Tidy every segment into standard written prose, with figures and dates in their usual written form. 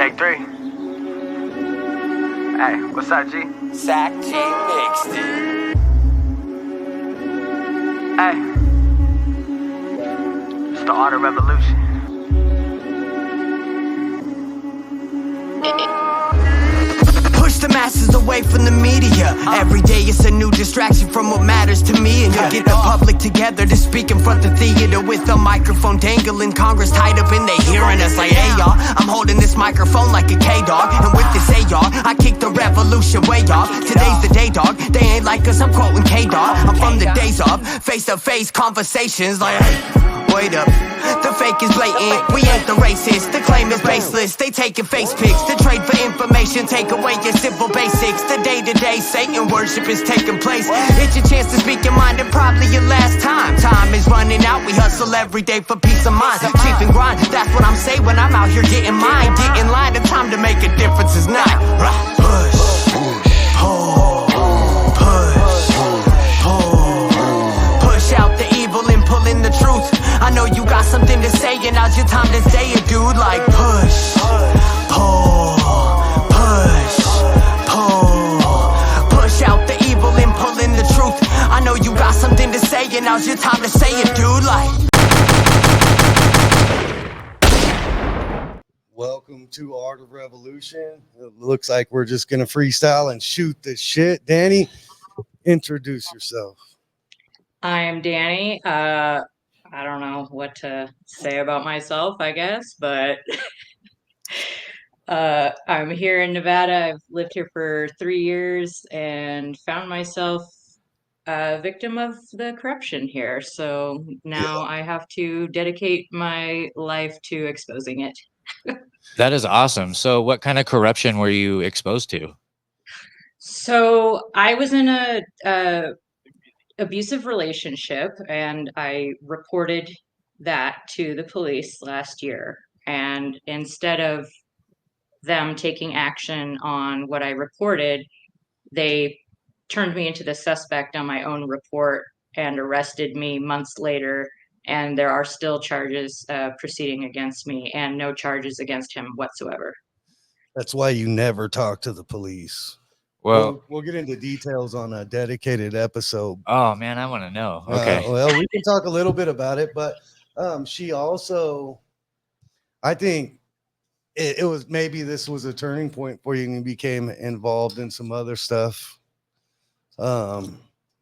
Take 3. Hey, what's up, G? Zach G mixed it. Hey, it's the art of revolution. Push the masses away from the media. Every day it's a new distraction from what matters to me. And you get the public together to speak in front of the theater with a microphone dangling. Congress tied up and they hearing us like, hey y'all, I'm holding this microphone like a K-Dog. And with this A-Dog, I kick the revolution way off. Today's the day, dog. They ain't like us, I'm quoting K-Dog. I'm from the days of face-to-face conversations like, hey, wait up. The fake is blatant, we ain't the racist. The claim is baseless, they taking face pics. The trade for information, take away your simple basics. The day-to-day Satan worship is taking place. It's your chance to speak your mind and probably your last time. Time is running out, we hustle every day for peace of mind. Cheap and grind, that's what I'm saying when I'm out here getting mine. Get in line, the time to make a difference is now. Push, pull, push, pull. Push out the evil and pull in the truth. I know you got something to say and now's your time to say it, dude. Like push, pull, push, pull. Push out the evil and pull in the truth. I know you got something to say and now's your time to say it, dude. Like. Welcome to Art of Revolution. It looks like we're just gonna freestyle and shoot the shit. Dani, introduce yourself. I am Dani. I don't know what to say about myself, I guess, but I'm here in Nevada. I've lived here for 3 years and found myself a victim of the corruption here. So now I have to dedicate my life to exposing it. That is awesome. So what kind of corruption were you exposed to? So I was in a abusive relationship and I reported that to the police last year. And instead of them taking action on what I reported, they turned me into the suspect on my own report and arrested me months later. And there are still charges proceeding against me and no charges against him whatsoever. That's why you never talk to the police. Well, We'll get into details on a dedicated episode. oh man, I want to know. Okay. Well, we can talk a little bit about it, but she also, I think it was maybe this was a turning point for you and you became involved in some other stuff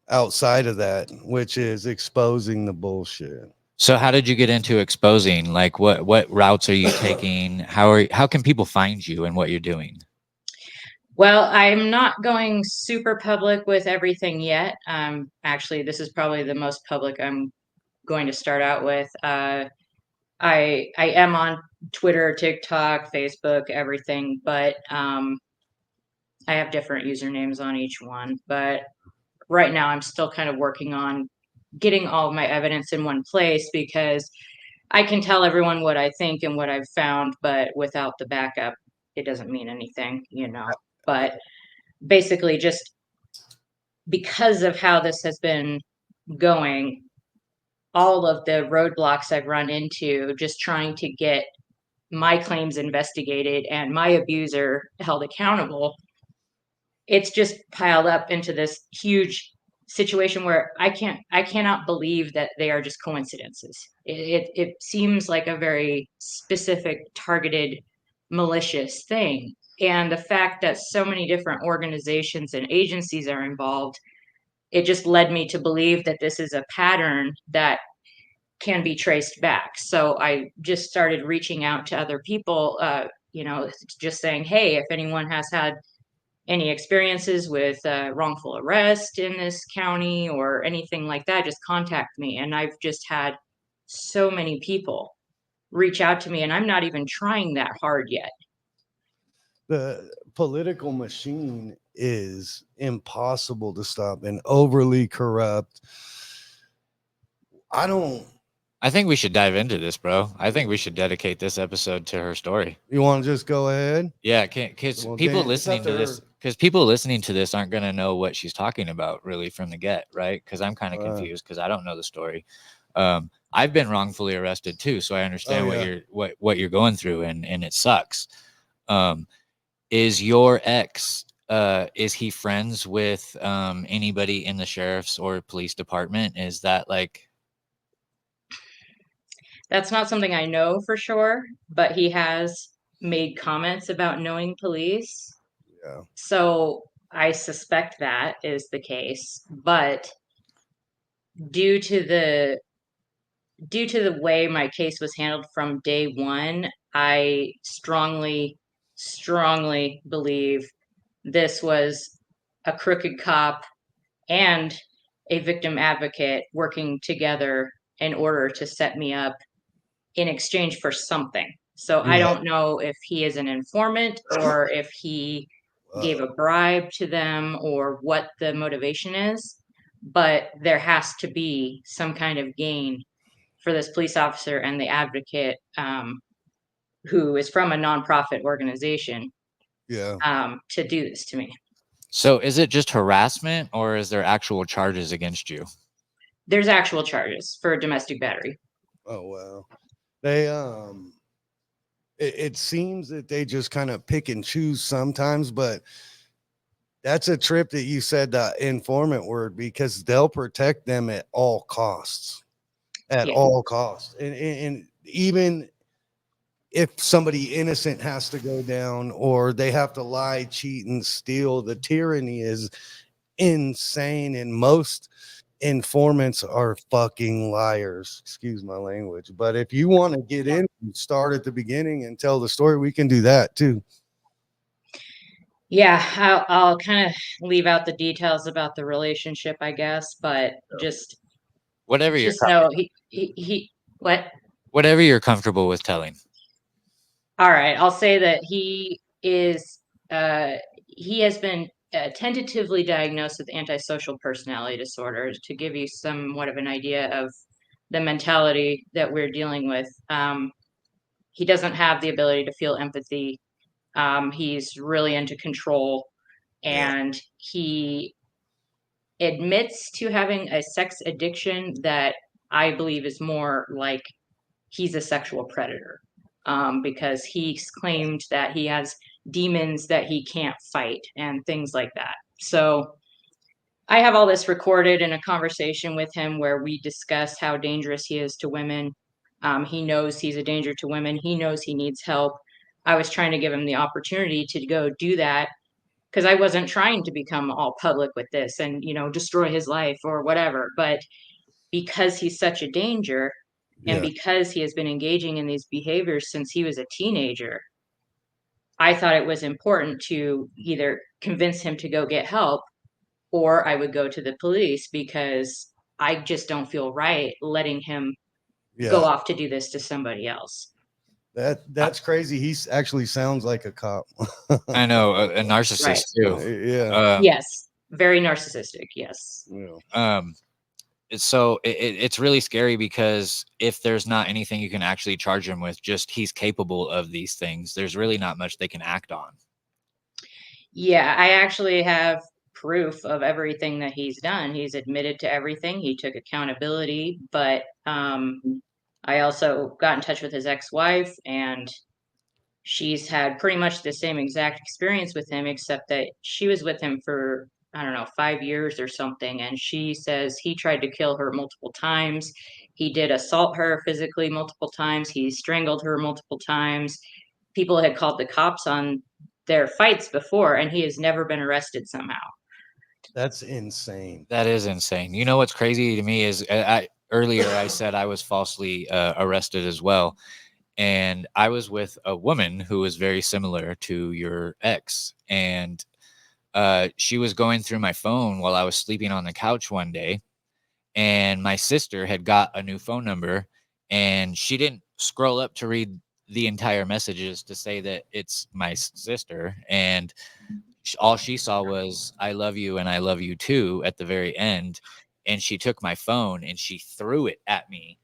outside of that, which is exposing the bullshit. So how did you get into exposing? Like what routes are you taking? How can people find you and what you're doing? Well, I'm not going super public with everything yet. Actually, this is probably the most public I'm going to start out with. I am on Twitter, TikTok, Facebook, everything, but I have different usernames on each one. But right now, I'm still kind of working on getting all of my evidence in one place because I can tell everyone what I think and what I've found, but without the backup, it doesn't mean anything, you know. But basically, just because of how this has been going, all of the roadblocks I've run into just trying to get my claims investigated and my abuser held accountable, it's just piled up into this huge situation where I cannot believe that they are just coincidences. It seems like a very specific, targeted, malicious thing. And the fact that so many different organizations and agencies are involved, it just led me to believe that this is a pattern that can be traced back. So I just started reaching out to other people, just saying, hey, if anyone has had any experiences with wrongful arrest in this county or anything like that, just contact me. And I've just had so many people reach out to me, and I'm not even trying that hard yet. The political machine is impossible to stop and overly corrupt. I think we should dive into this, bro. I think we should dedicate this episode to her story. You want to just go ahead? Yeah, because people listening to this aren't going to know what she's talking about really from the get, right? Because I'm kind of confused because I don't know the story. I've been wrongfully arrested too, so I understand what you're going through, and it sucks. Is your ex, is he friends with anybody in the sheriff's or police department? Is that like... That's not something I know for sure, but he has made comments about knowing police. Yeah. So I suspect that is the case, but due to the way my case was handled from day one, I strongly believe this was a crooked cop and a victim advocate working together in order to set me up in exchange for something. So I Yeah. don't know if he is an informant or if he gave a bribe to them or what the motivation is, but there has to be some kind of gain for this police officer and the advocate, who is from a nonprofit organization, Yeah. to do this to me. So is it just harassment, or is there actual charges against you? There's actual charges for domestic battery. Oh wow. They it seems that they just kind of pick and choose sometimes, but that's a trip that you said the informant word, because they'll protect them at all costs. At Yeah. all costs. And even if somebody innocent has to go down, or they have to lie, cheat, and steal, the tyranny is insane. And most informants are fucking liars. Excuse my language. But if you want to get in, start at the beginning and tell the story, we can do that too. Yeah, I'll kind of leave out the details about the relationship, I guess, but just Whatever you're know he what? whatever you're comfortable with telling. All right, I'll say that he has been tentatively diagnosed with antisocial personality disorder, to give you somewhat of an idea of the mentality that we're dealing with. He doesn't have the ability to feel empathy. He's really into control, and he admits to having a sex addiction that I believe is more like he's a sexual predator, because he's claimed that he has demons that he can't fight and things like that. So I have all this recorded in a conversation with him where we discuss how dangerous he is to women. He knows he's a danger to women. He knows he needs help. I was trying to give him the opportunity to go do that, because I wasn't trying to become all public with this and, destroy his life or whatever. But because he's such a danger, and because he has been engaging in these behaviors since he was a teenager, I thought it was important to either convince him to go get help, or I would go to the police, because I just don't feel right letting him go off to do this to somebody else. That's crazy. He actually sounds like a cop. I know, a narcissist too. Yeah. Yes, very narcissistic. Yes. Yeah. So it's really scary, because if there's not anything you can actually charge him with, just he's capable of these things, there's really not much they can act on. Yeah, I actually have proof of everything that he's done. He's admitted to everything. He took accountability, but I also got in touch with his ex-wife, and she's had pretty much the same exact experience with him, except that she was with him for, I don't know, 5 years or something. And she says he tried to kill her multiple times. He did assault her physically multiple times. He strangled her multiple times. People had called the cops on their fights before, and he has never been arrested somehow. That's insane. That is insane. You know what's crazy to me is, earlier I said I was falsely arrested as well. And I was with a woman who was very similar to your ex. And she was going through my phone while I was sleeping on the couch one day. And my sister had got a new phone number, and she didn't scroll up to read the entire messages to say that it's my sister. And all she saw was "I love you" and "I love you too" at the very end. And she took my phone and she threw it at me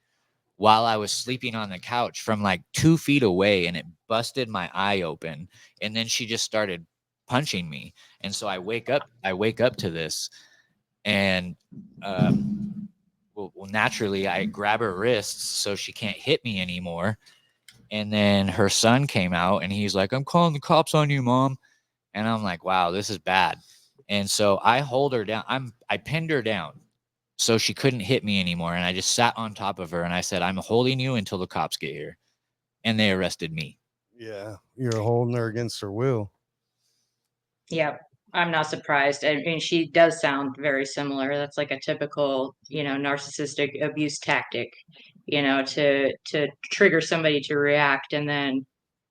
while I was sleeping on the couch from like 2 feet away, and it busted my eye open. And then she just started punching me. And so I wake up to this, and well, naturally I grab her wrists so she can't hit me anymore. And then her son came out and he's like, I'm calling the cops on you, mom. And I'm like, wow, this is bad. And so I hold her down. I pinned her down so she couldn't hit me anymore. And I just sat on top of her and I said, I'm holding you until the cops get here. And they arrested me. Yeah, you're holding her against her will. Yeah, I'm not surprised. I mean, she does sound very similar. That's like a typical, narcissistic abuse tactic, to trigger somebody to react and then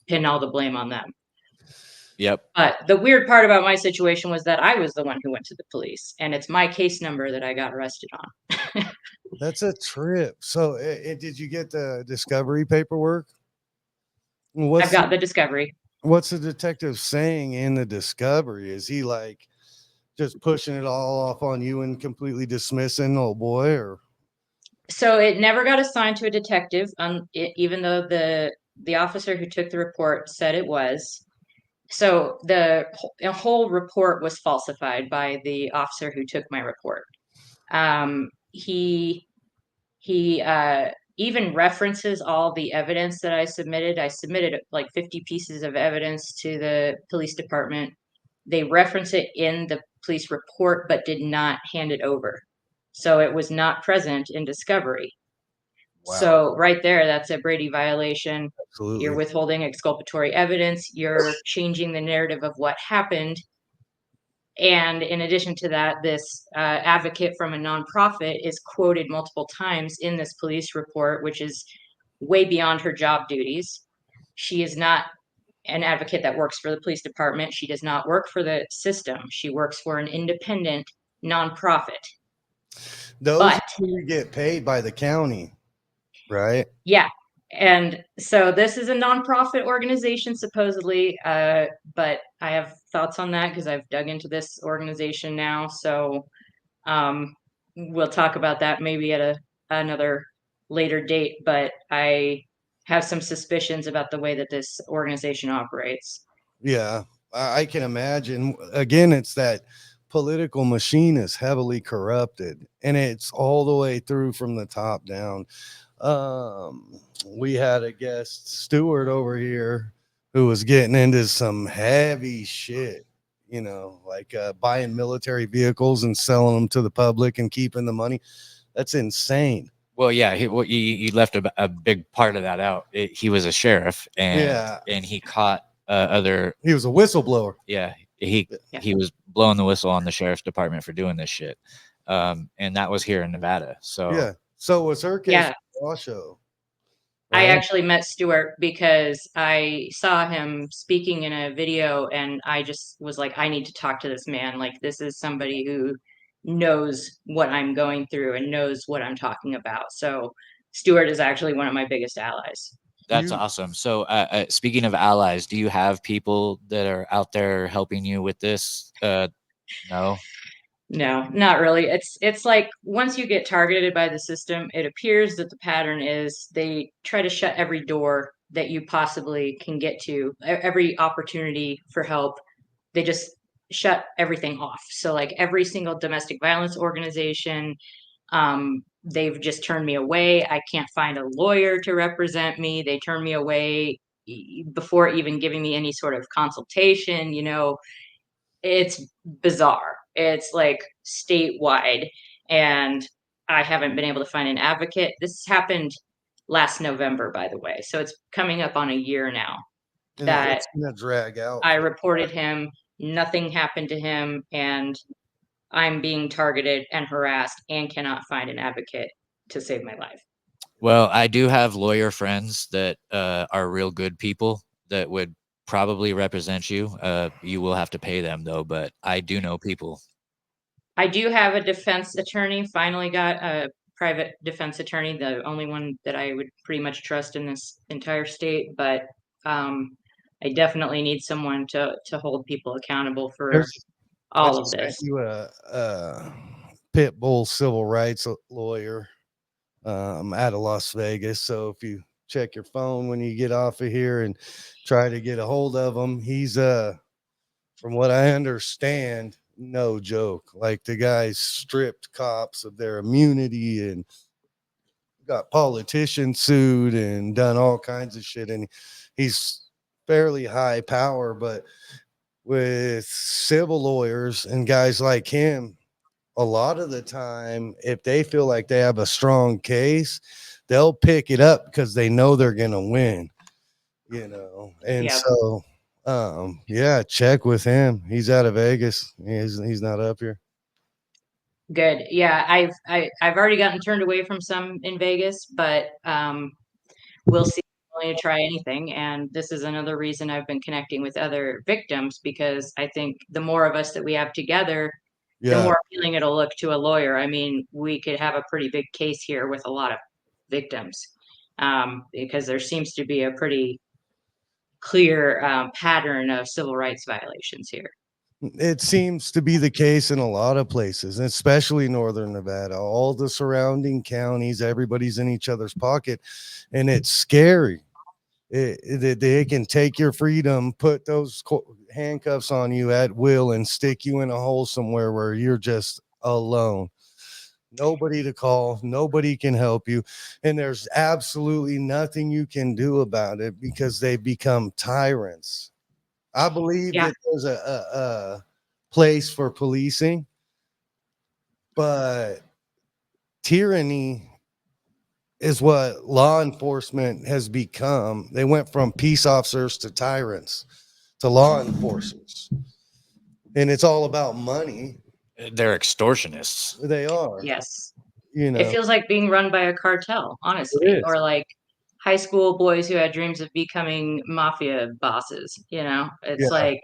pin all the blame on them. Yep. But the weird part about my situation was that I was the one who went to the police, and it's my case number that I got arrested on. That's a trip. So, did you get the discovery paperwork? I've got the discovery. What's the detective saying in the discovery? Is he like just pushing it all off on you and completely dismissing old boy, or? So it never got assigned to a detective, even though the officer who took the report said it was. So the whole report was falsified by the officer who took my report. He even references all the evidence that I submitted. I submitted like 50 pieces of evidence to the police department. They reference it in the police report, but did not hand it over. So it was not present in discovery. Wow. So right there, that's a Brady violation. Absolutely. You're withholding exculpatory evidence. You're changing the narrative of what happened. And in addition to that, this advocate from a nonprofit is quoted multiple times in this police report, which is way beyond her job duties. She is not an advocate that works for the police department. She does not work for the system. She works for an independent nonprofit. Those who get paid by the county, right? Yeah. And so this is a nonprofit organization, supposedly, but I have thoughts on that because I've dug into this organization now. So we'll talk about that maybe at another later date. But I have some suspicions about the way that this organization operates. Yeah, I can imagine. Again, it's that political machine is heavily corrupted, and it's all the way through from the top down. We had a guest, Stewart, over here who was getting into some heavy shit, like buying military vehicles and selling them to the public and keeping the money. That's insane. Well, yeah, he left a big part of that out. He was a sheriff, and he caught other. He was a whistleblower. Yeah, he was blowing the whistle on the sheriff's department for doing this shit, and that was here in Nevada. So yeah, so was her case. Yeah. Show. Right? I actually met Stewart because I saw him speaking in a video, and I just was like, I need to talk to this man. Like, this is somebody who knows what I'm going through and knows what I'm talking about. So Stewart is actually one of my biggest allies. That's awesome. So speaking of allies, do you have people that are out there helping you with this? No. No, not really. It's like once you get targeted by the system, it appears that the pattern is they try to shut every door that you possibly can get to, every opportunity for help. They just shut everything off. So like every single domestic violence organization, they've just turned me away. I can't find a lawyer to represent me. They turn me away before even giving me any sort of consultation. It's bizarre. It's like statewide, and I haven't been able to find an advocate. This happened last November, by the way, so it's coming up on a year now. And that it's gonna drag out. I reported him. Nothing happened to him, and I'm being targeted and harassed and cannot find an advocate to save my life. Well, I do have lawyer friends that are real good people that would probably represent you. You will have to pay them though, but I do know people. I do have a defense attorney. Finally got a private defense attorney, the only one that I would pretty much trust in this entire state. But I definitely need someone to hold people accountable for all of this. You a pit bull civil rights lawyer out of Las Vegas. So if you check your phone when you get off of here and try to get a hold of him, he's from what I understand, no joke. Like the guy stripped cops of their immunity and got politicians sued and done all kinds of shit, and he's fairly high power. But with civil lawyers and guys like him, a lot of the time, if they feel like they have a strong case, they'll pick it up because they know they're gonna win, And Yeah. so, yeah, check with him. He's out of Vegas. He's not up here. Good. Yeah, I've already gotten turned away from some in Vegas, but we'll see. I'm willing to try anything, and this is another reason I've been connecting with other victims, because I think the more of us that we have together, the Yeah, more appealing it'll look to a lawyer. I mean, we could have a pretty big case here with a lot of victims, because there seems to be a pretty clear pattern of civil rights violations here. it seems to be the case in a lot of places, especially northern Nevada. All the surrounding counties, everybody's in each other's pocket, and it's scary. They can take your freedom, put those handcuffs on you at will, and stick you in a hole somewhere where you're just alone. Nobody to call, nobody can help you, and there's absolutely nothing you can do about it because they become tyrants. I believe Yeah. that there's a place for policing, but tyranny is what law enforcement has become. They went from peace officers to tyrants to law enforcers, and it's all about money. They're extortionists. They are, Yes. you It know, feels like being run by a cartel, honestly, it is. or like high school boys who had dreams of becoming mafia bosses. It's Yeah, like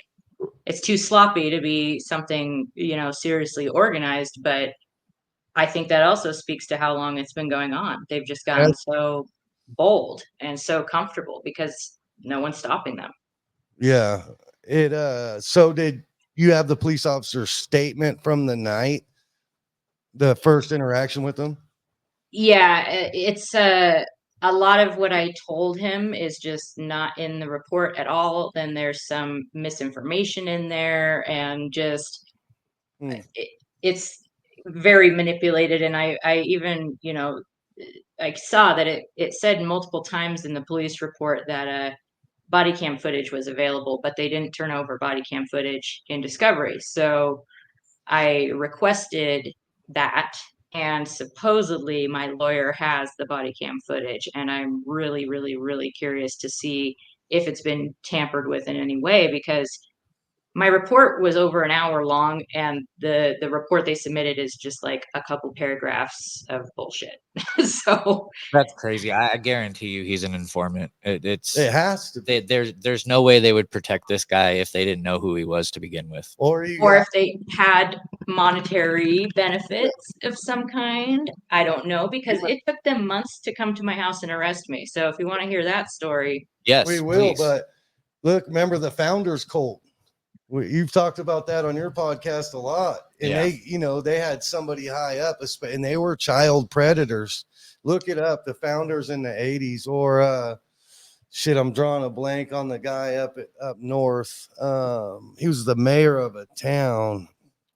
it's too sloppy to be something, seriously organized, but I think that also speaks to how long it's been going on. They've just gotten so bold and so comfortable because no one's stopping them. yeah. So did you have the police officer's statement from the night, the first interaction with them? Yeah, it's a lot of what I told him is just not in the report at all. Then there's some misinformation in there, and just Hmm. it's very manipulated. And I even, I saw that it said multiple times in the police report that body cam footage was available, but they didn't turn over body cam footage in discovery. So I requested that, and supposedly my lawyer has the body cam footage, and I'm really, really, really curious to see if it's been tampered with in any way, because my report was over an hour long, and the report they submitted is just like a couple paragraphs of bullshit. So That's crazy. I guarantee you he's an informant. It has to be. There's no way they would protect this guy if they didn't know who he was to begin with. Or you or got, if they had monetary benefits of some kind. I don't know, because it took them months to come to my house and arrest me. So if you want to hear that story, Yes, we will, please. but look, remember the founders cult. You've talked about that on your podcast a lot, and Yeah. they had somebody high up, and they were child predators. Look it up, the founders in the 80s, or shit, I'm drawing a blank on the guy up north. He was the mayor of a town.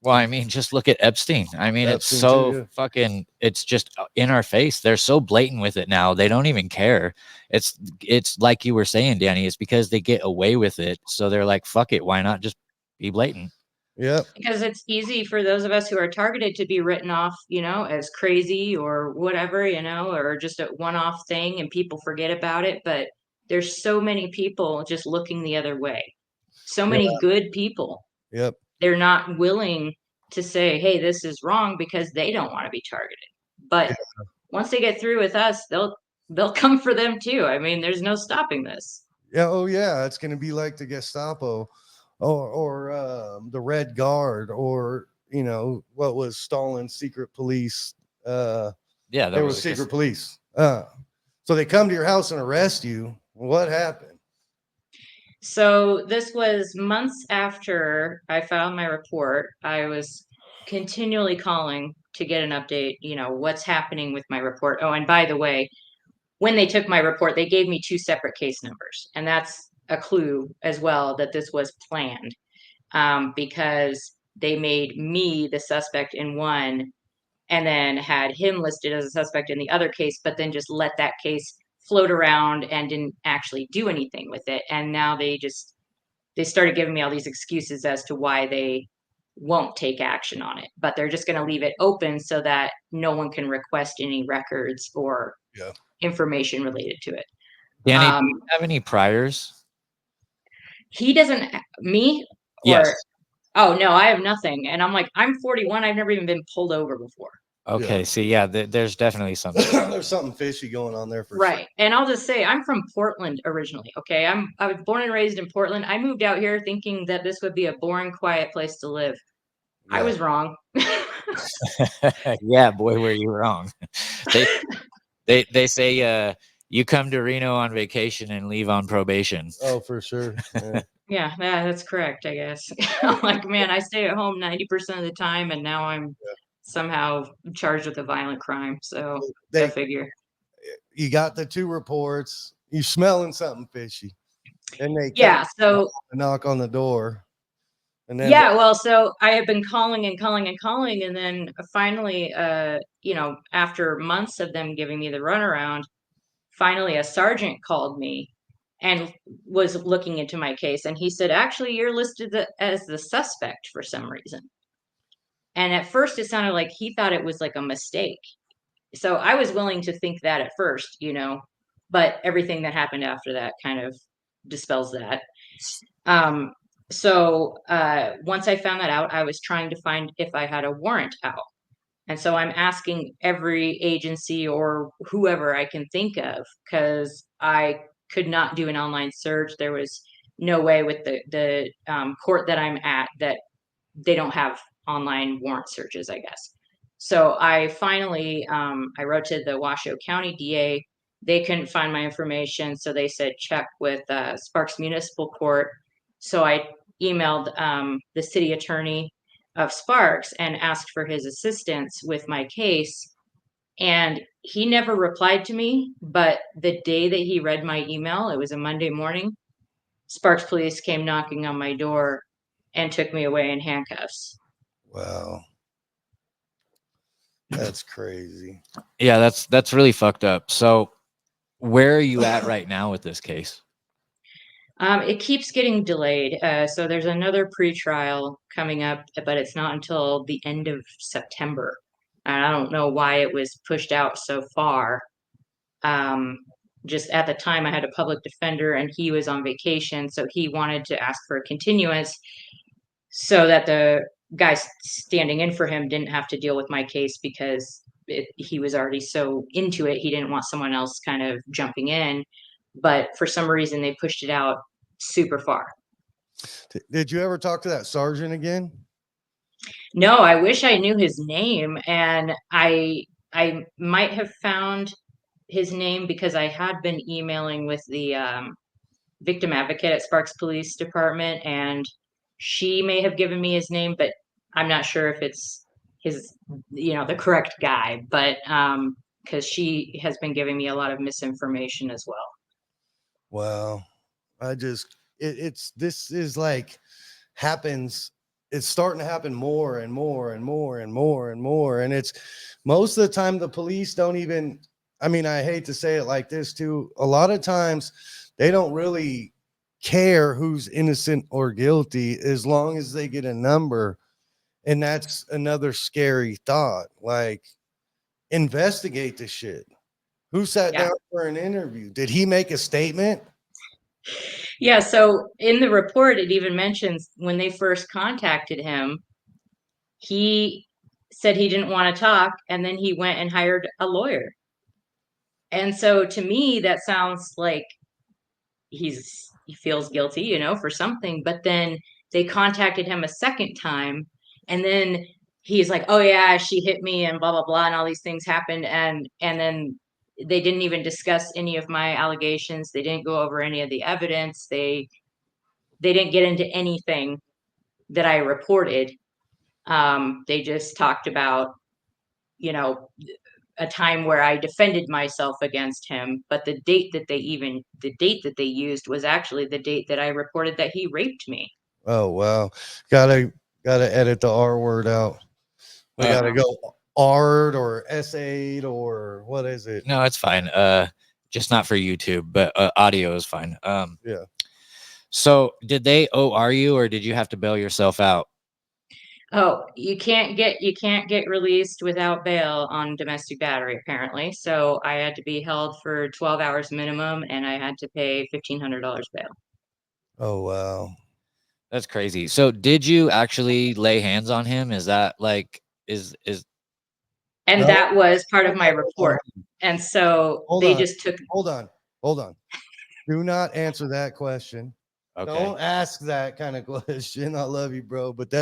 Well, I mean, just look at Epstein. I mean, it's Epstein so too, yeah. fucking, it's just in our face. They're so blatant with it now. They don't even care. It's like you were saying, Danny, it's because they get away with it. So they're like, fuck it. Why not just be blatant? Yep. because it's easy for those of us who are targeted to be written off, as crazy or whatever, or just a one-off thing, and people forget about it. But there's so many people just looking the other way. So many good people. Yep. They're not willing to say, hey, this is wrong, because they don't want to be targeted. But once they get through with us, they'll come for them too. I mean, there's no stopping this. Yeah. Oh, yeah. It's going to be like the Gestapo, or the Red Guard, or what was Stalin's secret police. Yeah, There was secret police. So they come to your house and arrest you. What happened? So this was months after I filed my report. I was continually calling to get an update, what's happening with my report. Oh, and by the way, when they took my report, they gave me two separate case numbers. And that's a clue as well that this was planned, because they made me the suspect in one and then had him listed as a suspect in the other case, but then just let that case float around and didn't actually do anything with it. And now they started giving me all these excuses as to why they won't take action on it, but they're just going to leave it open so that no one can request any records or Yeah. information related to it. Danny, do you have any priors? He doesn't, me? Or, Yes. oh no, I have nothing. And I'm like, I'm 41. I've never even been pulled over before. Okay. See, yeah, there's definitely something. There's something fishy going on there for Right. sure. And I'll just say I'm from Portland originally. Okay. I was born and raised in Portland. I moved out here thinking that this would be a boring, quiet place to live. I Yeah. was wrong. Yeah, boy, were you wrong. They say you come to Reno on vacation and leave on probation. Oh, for sure. Yeah. Yeah, that's correct, I guess. I'm like, man, I stay at home 90% of the time, and now I'm somehow charged with a violent crime. So go figure. You got the 2 reports. You smelling something fishy, and they So knock on the door, and then well, so I have been calling and calling and calling, and then finally, after months of them giving me the runaround, finally a sergeant called me and was looking into my case, and he said, actually, you're listed as the suspect for some reason. And at first it sounded like he thought it was like a mistake. So I was willing to think that at first, but everything that happened after that kind of dispels that. So once I found that out, I was trying to find if I had a warrant out. And so I'm asking every agency or whoever I can think of, because I could not do an online search. There was no way with the court that I'm at that they don't have online warrant searches, I guess. So I finally, I wrote to the Washoe County DA. They couldn't find my information, so they said check with Sparks Municipal Court. So I emailed the city attorney of Sparks and asked for his assistance with my case. And he never replied to me, but the day that he read my email, it was a Monday morning, Sparks police came knocking on my door and took me away in handcuffs. Wow. That's crazy. Yeah, that's really fucked up. So where are you at right now with this case? It keeps getting delayed. So there's another pretrial coming up, but it's not until the end of September. And I don't know why it was pushed out so far. Just at the time, I had a public defender and he was on vacation. So he wanted to ask for a continuance so that the guy standing in for him didn't have to deal with my case, because he was already so into it. He didn't want someone else kind of jumping in. But for some reason, they pushed it out super far. Did you ever talk to that sergeant again? No, I wish I knew his name, and I might have found his name because I had been emailing with the victim advocate at Sparks Police Department, and she may have given me his name, but I'm not sure if it's his, the correct guy, but because she has been giving me a lot of misinformation as well. Well, this is like happens. It's starting to happen more and more and more and more and more. And it's most of the time the police don't even, I hate to say it like this too. A lot of times they don't really care who's innocent or guilty as long as they get a number. And that's another scary thought. Like, investigate the shit. Who sat down for an interview? Did he make a statement? Yeah, so in the report, it even mentions when they first contacted him, he said he didn't want to talk, and then he went and hired a lawyer. And so to me, that sounds like he feels guilty, for something. But then they contacted him a second time, and then he's like, oh yeah, she hit me and blah, blah, blah, and all these things happened. And then they didn't even discuss any of my allegations. They didn't go over any of the evidence. They didn't get into anything that I reported. They just talked about, a time where I defended myself against him, but the date that they used was actually the date that I reported that he raped me. Oh wow. Gotta edit the R word out. We gotta go art or essayed or what is it? No, it's fine. Just not for YouTube, but audio is fine. Yeah. So did they OR you, or did you have to bail yourself out? Oh, you can't get released without bail on domestic battery, apparently. So I had to be held for 12 hours minimum, and I had to pay $1,500 bail. Oh wow. That's crazy. So did you actually lay hands on him? Is that like is And No. that was part of my Hold on, report. And so Hold they on. just took. Hold on. Do not answer that question. okay? Don't ask that kind of question. I love you, bro, but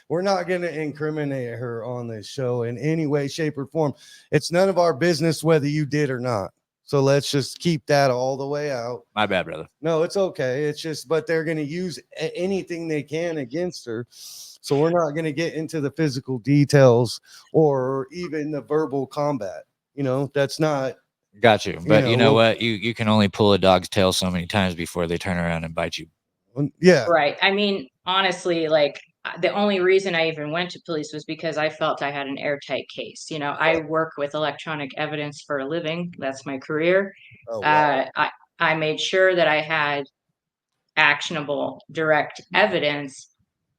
we're not going to incriminate her on this show in any way, shape, or form. It's none of our business whether you did or not. So let's just keep that all the way out. My bad, brother. No, it's okay. It's just, but they're going to use anything they can against her. So we're not going to get into the physical details or even the verbal combat. That's not. Got you. But you know we'll- what? You can only pull a dog's tail so many times before they turn around and bite you. Yeah. Right. I mean, honestly, like the only reason I even went to police was because I felt I had an airtight case. I work with electronic evidence for a living. That's my career. Oh, wow. I made sure that I had actionable, direct evidence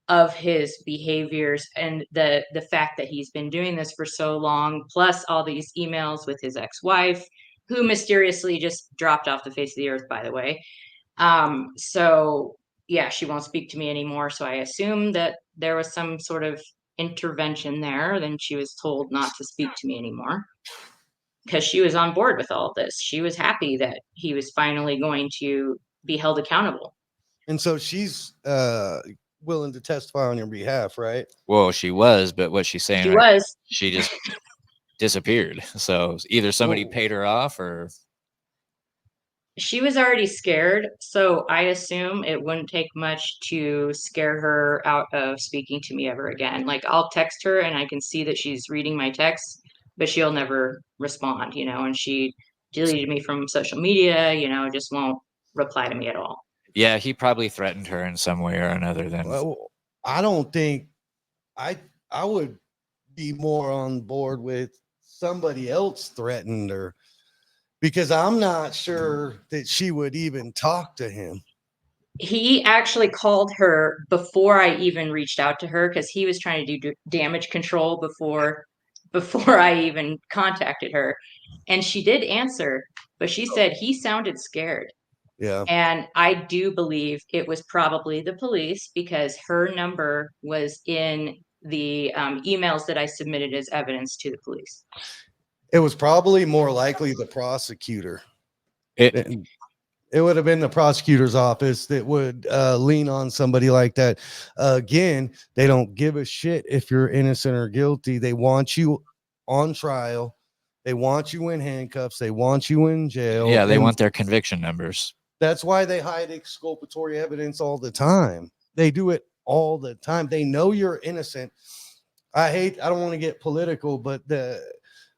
of his behaviors and the fact that he's been doing this for so long, plus all these emails with his ex-wife, who mysteriously just dropped off the face of the earth, by the way. So yeah, she won't speak to me anymore. So I assume that there was some sort of intervention there. Then she was told not to speak to me anymore because she was on board with all of this. She was happy that he was finally going to be held accountable. And so she's willing to testify on your behalf, right? Well, she was, but what she's saying She right, was. she just disappeared. So either somebody Whoa. paid her off, or She was already scared, so I assume it wouldn't take much to scare her out of speaking to me ever again. Like I'll text her and I can see that she's reading my texts, but she'll never respond, and she deleted me from social media, just won't reply to me at all. yeah, he probably threatened her in some way or another. Then Well, I don't think I would be more on board with somebody else threatened her, because I'm not sure that she would even talk to him. He actually called her before I even reached out to her because he was trying to do damage control before I even contacted her. And she did answer, but she said he sounded scared. Yeah. And I do believe it was probably the police because her number was in the emails that I submitted as evidence to the police. It was probably more likely the prosecutor. it, It would have been the prosecutor's office that would lean on somebody like that. Again, they don't give a shit if you're innocent or guilty. They want you on trial. They want you in handcuffs. They want you in jail. yeah, they And want their conviction numbers. that's why they hide exculpatory evidence all the time. They do it all the time. They know you're innocent. I don't want to get political, but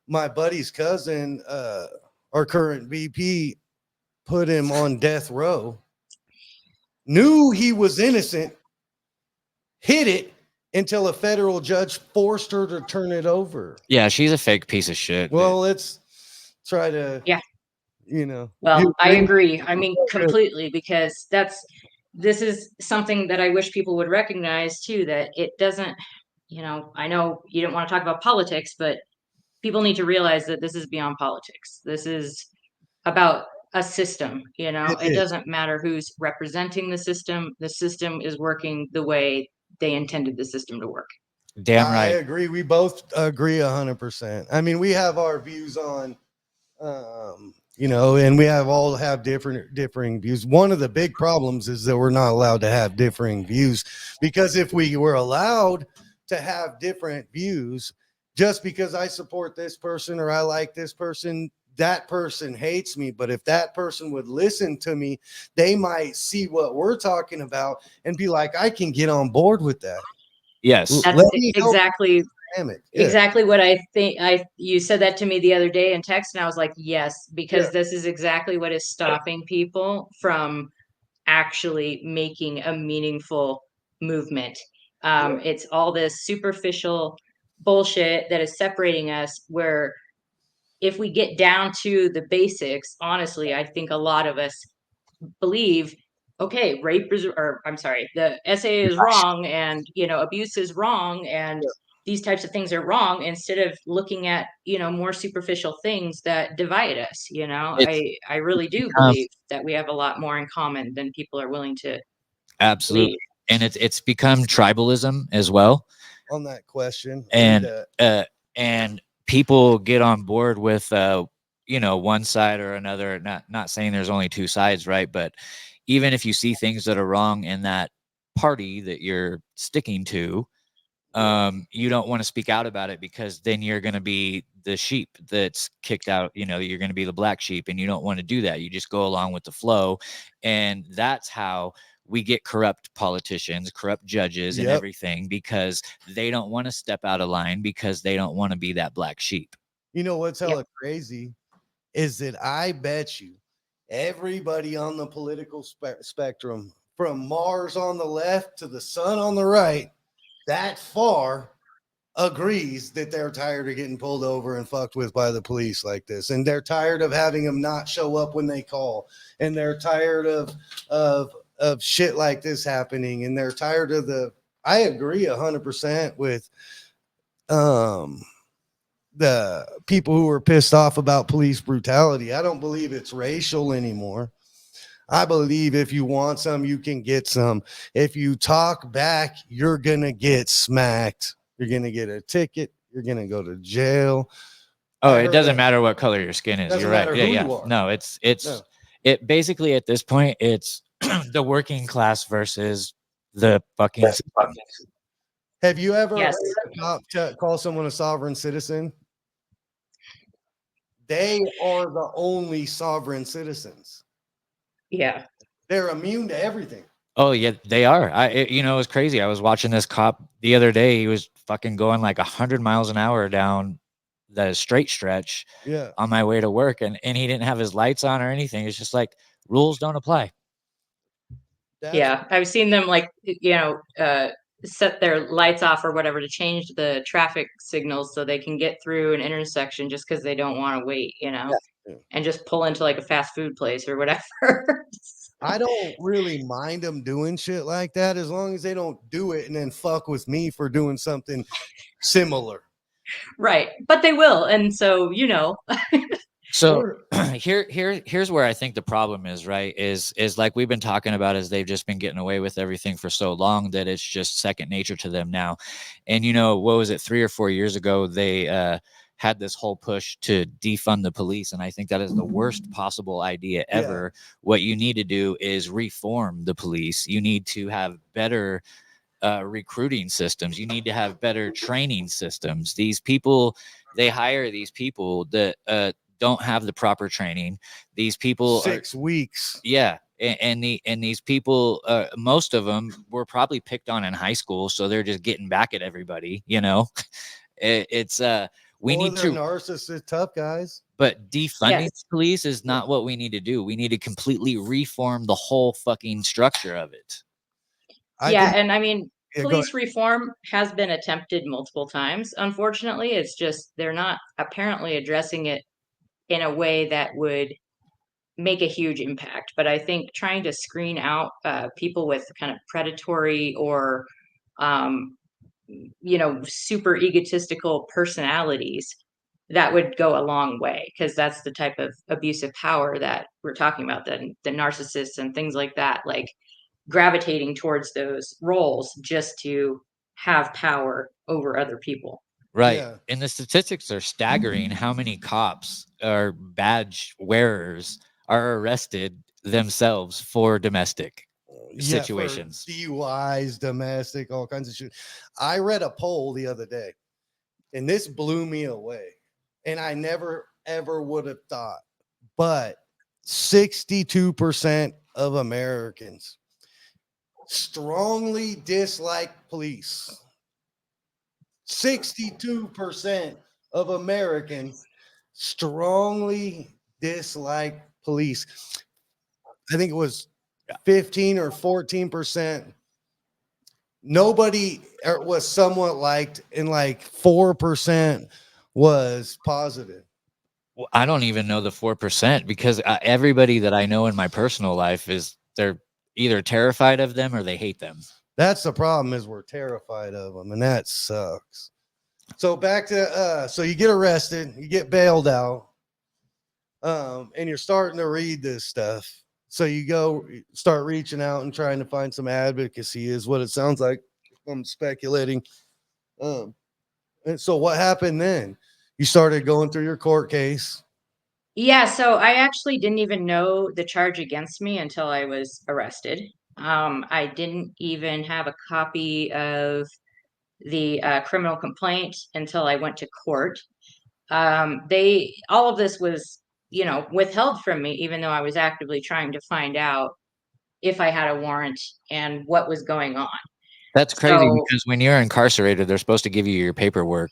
my buddy's cousin, our current VP, put him on death row, knew he was innocent, hid it until a federal judge forced her to turn it over. Yeah, she's a fake piece of shit. Well, let's try to, Yeah. Well, I agree. I mean, completely, because this is something that I wish people would recognize too, that it doesn't, I know you don't want to talk about politics, but people need to realize that this is beyond politics. This is about a system, it doesn't matter who's representing the system. The system is working the way they intended the system to work. Damn I right. agree. We both agree 100%. I mean, we have our views on, and we all have differing views. One of the big problems is that we're not allowed to have differing views, because if we were allowed to have different views, just because I support this person or I like this person, that person hates me. But if that person would listen to me, they might see what we're talking about and be like, I can get on board with that. Yes. That's Let me help exactly Damn it. Yeah. exactly what I think. You said that to me the other day in text, and I was like, yes, because Yeah. this is exactly what is stopping people from actually making a meaningful movement. It's all this superficial bullshit that is separating us, where if we get down to the basics, honestly, I think a lot of us believe, okay, rape is, or I'm sorry, the SA is wrong, and abuse is wrong, and these types of things are wrong, instead of looking at more superficial things that divide us. It's I really do believe that we have a lot more in common than people are willing to absolutely, believe. and it's become tribalism as well. On that question, And and people get on board with one side or another. Not saying there's only two sides, right? But even if you see things that are wrong in that party that you're sticking to, you don't want to speak out about it, because then you're going to be the sheep that's kicked out. You're going to be the black sheep, and you don't want to do that. You just go along with the flow, and that's how we get corrupt politicians, corrupt judges, and everything, because they don't want to step out of line, because they don't want to be that black sheep. You know what's hella crazy is that I bet you everybody on the political spectrum, from Mars on the left to the sun on the right, that far agrees that they're tired of getting pulled over and fucked with by the police like this, and they're tired of having them not show up when they call, and they're tired of shit like this happening, and they're tired of I agree 100% with the people who are pissed off about police brutality. I don't believe it's racial anymore. I believe if you want some, you can get some. If you talk back, you're going to get smacked. You're going to get a ticket. You're going to go to jail. Oh, it doesn't matter what color your skin is. You're right. Yeah. No, it basically at this point, it's the working class versus the fucking. Have you ever heard a cop call someone a sovereign citizen? They are the only sovereign citizens. Yeah. They're immune to everything. Oh yeah, they are. It was crazy. I was watching this cop the other day. He was fucking going like 100 miles an hour down the straight stretch on my way to work, and he didn't have his lights on or anything. It's just like, rules don't apply. Yeah, I've seen them set their lights off or whatever to change the traffic signals so they can get through an intersection, just because they don't want to wait, and just pull into like a fast food place or whatever. I don't really mind them doing shit like that, as long as they don't do it and then fuck with me for doing something similar. Right. But they will. And so, So here's where I think the problem is, right? Is like we've been talking about, is they've just been getting away with everything for so long that it's just second nature to them now. And what was it, 3 or 4 years ago, they had this whole push to defund the police, and I think that is the worst possible idea ever. What you need to do is reform the police. You need to have better recruiting systems. You need to have better training systems. These people, they hire these people that don't have the proper training. These people 6 weeks. Yeah. And these people, most of them were probably picked on in high school, so they're just getting back at everybody. We need to narcissist tough guys. But defunding police is not what we need to do. We need to completely reform the whole fucking structure of it. And I mean, police reform has been attempted multiple times. Unfortunately, it's just they're not apparently addressing it in a way that would make a huge impact. But I think trying to screen out people with kind of predatory or super egotistical personalities, that would go a long way, because that's the type of abusive power that we're talking about, the narcissists and things like that, like gravitating towards those roles just to have power over other people. Right. Yeah. And the statistics are staggering. How many cops or badge wearers are arrested themselves for domestic situations? For DUIs, domestic, all kinds of shit. I read a poll the other day, and this blew me away. And I never, ever would have thought, but 62% of Americans strongly dislike police. 62% of Americans strongly dislike police. I think it was 15 or 14% nobody was somewhat liked, and like 4% was positive. Well, I don't even know the 4% because everybody that I know in my personal life they're either terrified of them or they hate them. That's the problem, is we're terrified of them, and that sucks. So back to so you get arrested, you get bailed out, and you're starting to read this stuff. So you start reaching out and trying to find some advocacy, is what it sounds like. I'm speculating. And so what happened then? You started going through your court case. Yeah, so I actually didn't even know the charge against me until I was arrested. I didn't even have a copy of the criminal complaint until I went to court. All of this was, withheld from me, even though I was actively trying to find out if I had a warrant and what was going on. That's crazy So, because when you're incarcerated, they're supposed to give you your paperwork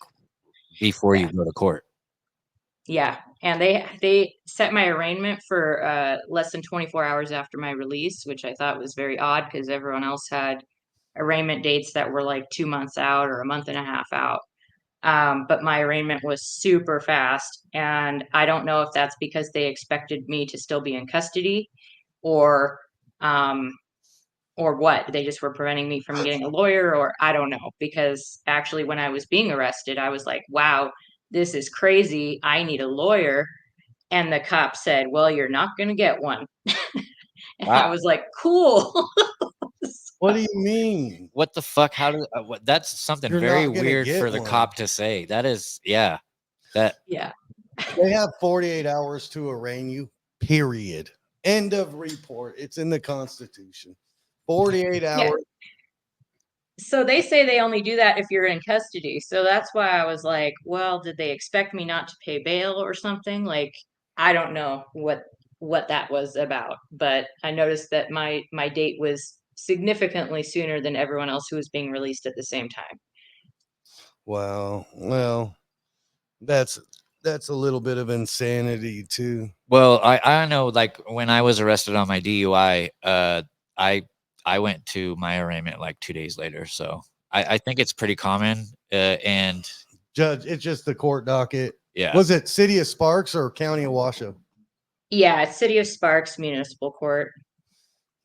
before you go to court. yeah, and they set my arraignment for less than 24 hours after my release, which I thought was very odd because everyone else had arraignment dates that were like 2 months out or a month and a half out. But my arraignment was super fast, and I don't know if that's because they expected me to still be in custody, or um, or what. They just were preventing me from getting a lawyer, or I don't know. Because actually, when I was being arrested, I was like, "Wow, this is crazy. I need a lawyer." And the cop said, "Well, you're not going to get one." And I Wow. was like, "Cool." What do you mean? What the fuck? How do that's something You're very not gonna weird get for the one. cop to say. That is, yeah. That Yeah. They have 48 hours to arraign you, period. End of report. It's in the Constitution. 48 Yeah. hours. So they say they only do that if you're in custody. So that's why I was like, well, did they expect me not to pay bail or something? Like, I don't know what that was about, but I noticed that my date was significantly sooner than everyone else who was being released at the same time. Wow. Well, that's a little bit of insanity too. well, I know. Like when I was arrested on my DUI, I I went to my arraignment like 2 days later. So I think it's pretty common. And Judge, it's just the court docket. yeah, Was it City of Sparks or County of Washoe? Yeah, it's City of Sparks Municipal Court.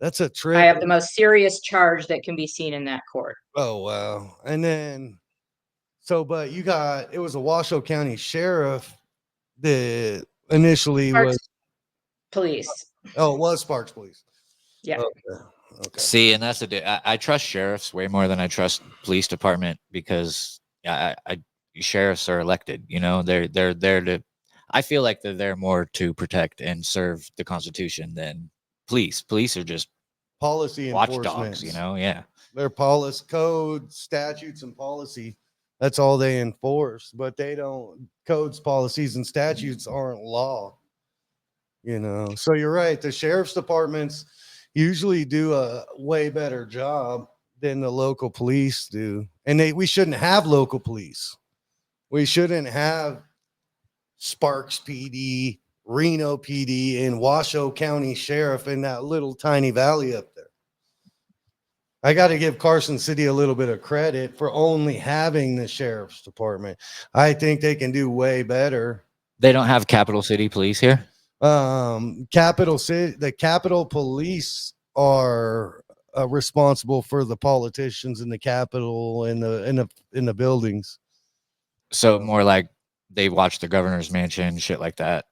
That's a I trip. have the most serious charge that can be seen in that court. Oh wow. And then but it was a Washoe County sheriff that initially Sparks was Police. it was Sparks Police. Yeah. Okay. see, and that's I trust sheriffs way more than I trust police department because sheriffs are elected. You know, they're there to. I feel like they're there more to protect and serve the Constitution than police. Police are just Policy watchdogs. enforcement. You know, yeah. Their policy, code, statutes, and policy. That's all they enforce, but they don't. Codes, policies, and statutes aren't law. You know, so you're right. The sheriff's departments usually do a way better job than the local police do, and we shouldn't have local police. We shouldn't have Sparks PD, Reno PD, and Washoe County Sheriff in that little tiny valley up there. I got to give Carson City a little bit of credit for only having the sheriff's department. I think they can do way better. They don't have capital city police here. Capital City, the Capitol Police are responsible for the politicians in the Capitol and in the buildings. So more like they watch the governor's mansion, shit like that.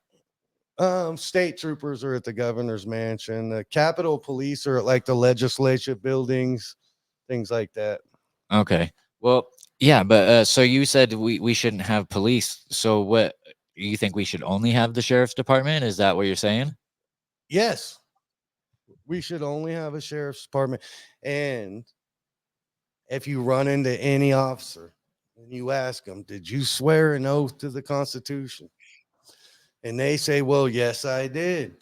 State troopers are at the governor's mansion. The Capitol Police are at like the legislative buildings, things like that. Okay. Well, yeah, but so you said we shouldn't have police. So what you think we should only have the sheriff's department? Is that what you're saying? Yes, we should only have a sheriff's department. And if you run into any officer and you ask them, did you swear an oath to the Constitution? And they say, well, yes, I did.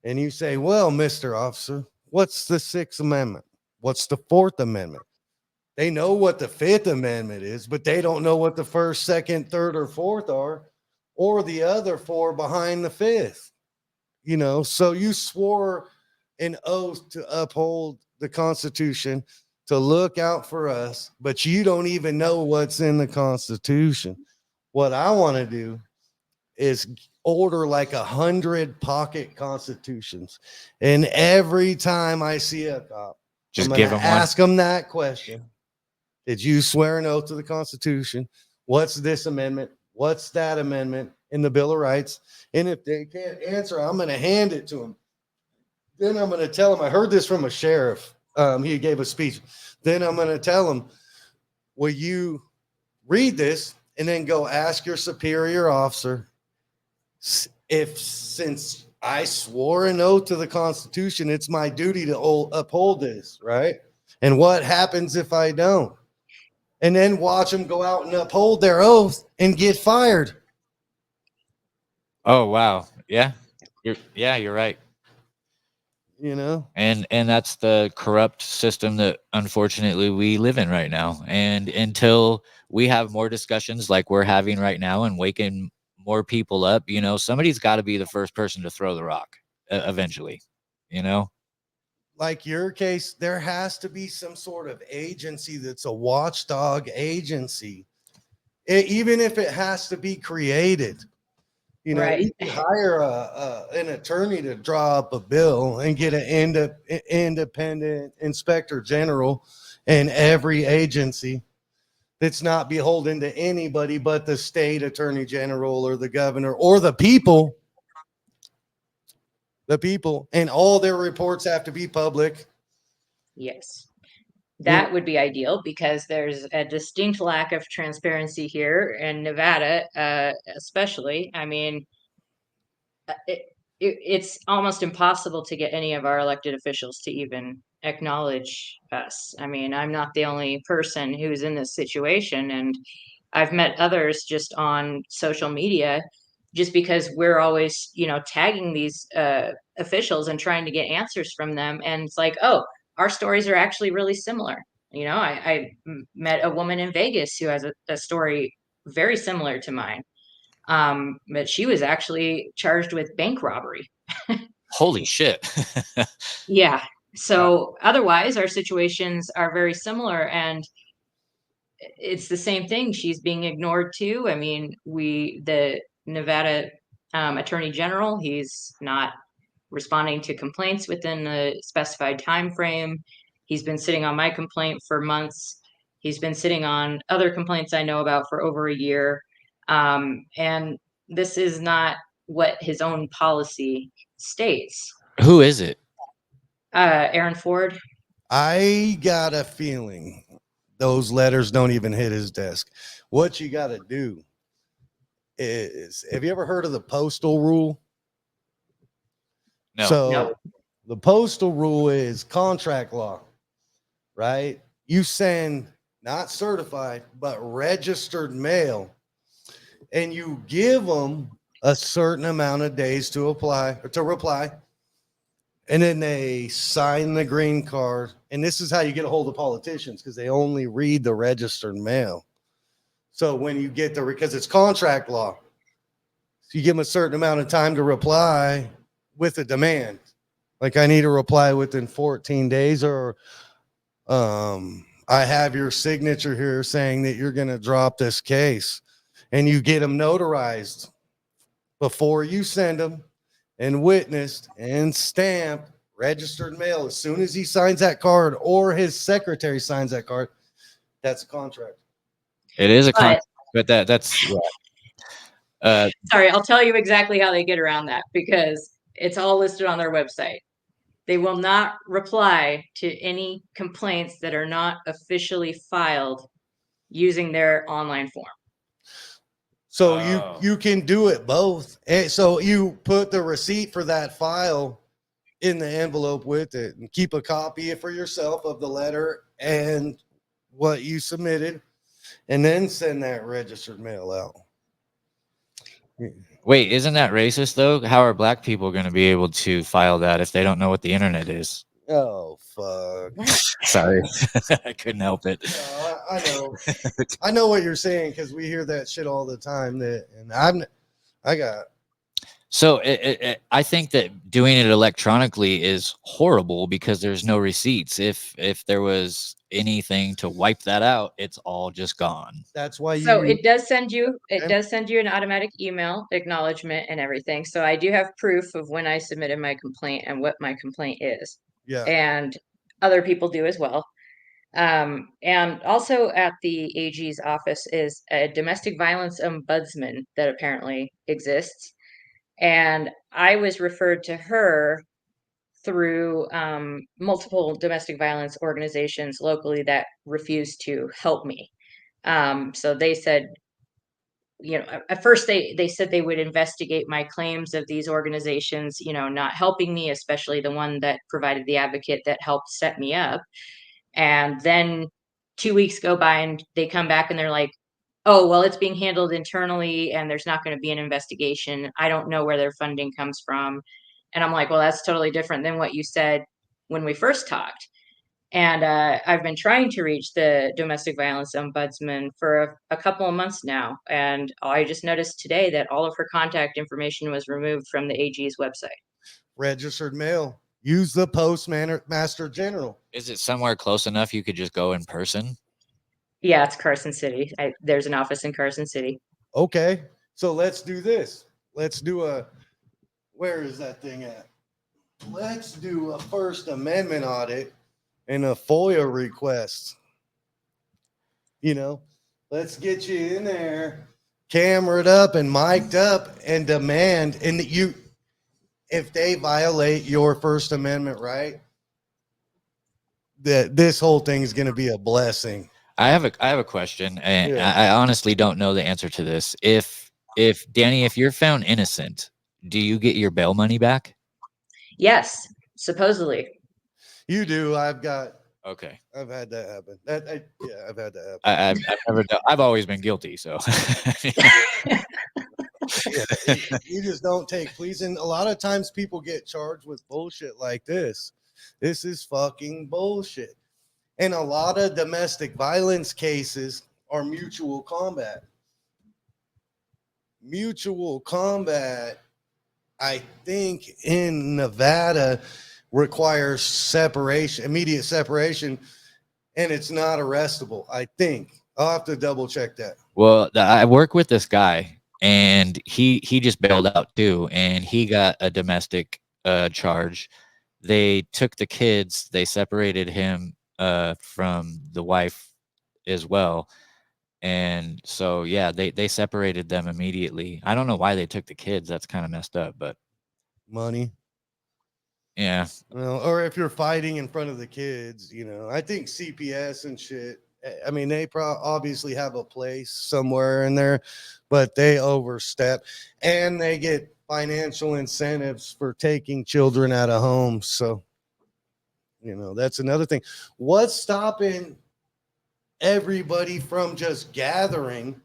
And you say, well, Mr. Officer, what's the Sixth Amendment? What's the Fourth Amendment? They know what the Fifth Amendment is, but they don't know what the first, second, third, or fourth are, or the other four behind the fifth. You know, so you swore an oath to uphold the Constitution, to look out for us, but you don't even know what's in the Constitution. What I want to do is order like 100 pocket constitutions. And every time I see a cop, Just I'm give gonna them one. ask them that question. Did you swear an oath to the Constitution? What's this amendment? What's that amendment in the Bill of Rights? And if they can't answer, I'm going to hand it to them. Then I'm going to tell them, I heard this from a sheriff. He gave a speech. Then I'm going to tell them, will you read this and then go ask your superior officer if, since I swore an oath to the Constitution, it's my duty to uphold this, right? And what happens if I don't? And then watch them go out and uphold their oath and get fired. Oh wow, yeah, you're right. You know, And that's the corrupt system that unfortunately we live in right now. And until we have more discussions like we're having right now and waking more people up, you know, somebody's got to be the first person to throw the rock eventually, you know. like your case, there has to be some sort of agency that's a watchdog agency, even if it has to be created. You know, Right. we could hire an attorney to draw up a bill and get an independent inspector general in every agency that's not beholden to anybody but the state attorney general or the governor or the people. The people, and all their reports have to be public. Yes. That would be ideal because there's a distinct lack of transparency here in Nevada, especially. I mean, it's almost impossible to get any of our elected officials to even acknowledge us. I mean, I'm not the only person who's in this situation, and I've met others just on social media just because we're always, you know, tagging these officials and trying to get answers from them. And it's like, oh, our stories are actually really similar. You know, I met a woman in Vegas who has a story very similar to mine. But she was actually charged with bank robbery. Holy shit. Yeah. So otherwise, our situations are very similar, and it's the same thing. She's being ignored too. I mean, the Nevada Attorney General, he's not responding to complaints within the specified time frame. He's been sitting on my complaint for months. He's been sitting on other complaints I know about for over a year. And this is not what his own policy states. Who is it? Aaron Ford. I got a feeling those letters don't even hit his desk. What you got to do is, have you ever heard of the postal rule? No. So No. the postal rule is contract law, right? You send not certified, but registered mail, and you give them a certain amount of days to apply or to reply. And then they sign the green card. And this is how you get a hold of politicians, because they only read the registered mail. So when you get the, because it's contract law, so you give them a certain amount of time to reply with a demand. Like, I need a reply within 14 days, or I have your signature here saying that you're going to drop this case. And you get them notarized before you send them, and witnessed and stamped, registered mail. As soon as he signs that card or his secretary signs that card, that's a contract. It is a contract, but that's Sorry, I'll tell you exactly how they get around that, because it's all listed on their website. They will not reply to any complaints that are not officially filed using their online form. So you can do it both. And so you put the receipt for that file in the envelope with it, and keep a copy for yourself of the letter and what you submitted, and then send that registered mail out. Wait, isn't that racist though? How are black people going to be able to file that if they don't know what the internet is? Oh, fuck. Sorry. I couldn't help it. No, I know. I know what you're saying, because we hear that shit all the time. I got So I think that doing it electronically is horrible because there's no receipts. If there was anything to wipe that out, it's all just gone. That's why So you. it does send you an automatic email acknowledgement and everything. So I do have proof of when I submitted my complaint and what my complaint is. Yeah. And other people do as well. And also at the AG's office is a domestic violence ombudsman that apparently exists. And I was referred to her through multiple domestic violence organizations locally that refused to help me. So they said, at first they said they would investigate my claims of these organizations, not helping me, especially the one that provided the advocate that helped set me up. And then 2 weeks go by and they come back and they're like, oh, well, it's being handled internally and there's not going to be an investigation. I don't know where their funding comes from. And I'm like, well, that's totally different than what you said when we first talked. And I've been trying to reach the domestic violence ombudsman for a couple of months now. And I just noticed today that all of her contact information was removed from the AG's website. Registered mail. Use the postmaster general. Is it somewhere close enough you could just go in person? Yeah, it's Carson City. There's an office in Carson City. Okay, so let's do this. Let's do where is that thing at? Let's do a First Amendment audit and a FOIA request. Let's get you in there, camered up and mic'd up, and demand. And if they violate your First Amendment right, that this whole thing is going to be a blessing. I have a question, and I honestly don't know the answer to this. If Dani, if you're found innocent, do you get your bail money back? Yes, supposedly. You do. I've had that happen. I've had that happen. I've never done. I've always been guilty, so. You just don't take pleas, and a lot of times people get charged with bullshit like this. This is fucking bullshit. And a lot of domestic violence cases are mutual combat. Mutual combat, I think, in Nevada requires separation, immediate separation, and it's not arrestable. I think I'll have to double check that. Well, I work with this guy, and he just bailed out too, and he got a domestic charge. They took the kids, they separated him from the wife as well. And so, yeah, they separated them immediately. I don't know why they took the kids. That's kind of messed up, but money. Yeah. Well, or if you're fighting in front of the kids, I think CPS and shit. I mean, they obviously have a place somewhere in there, but they overstep and they get financial incentives for taking children out of homes. So, that's another thing. What's stopping everybody from just gathering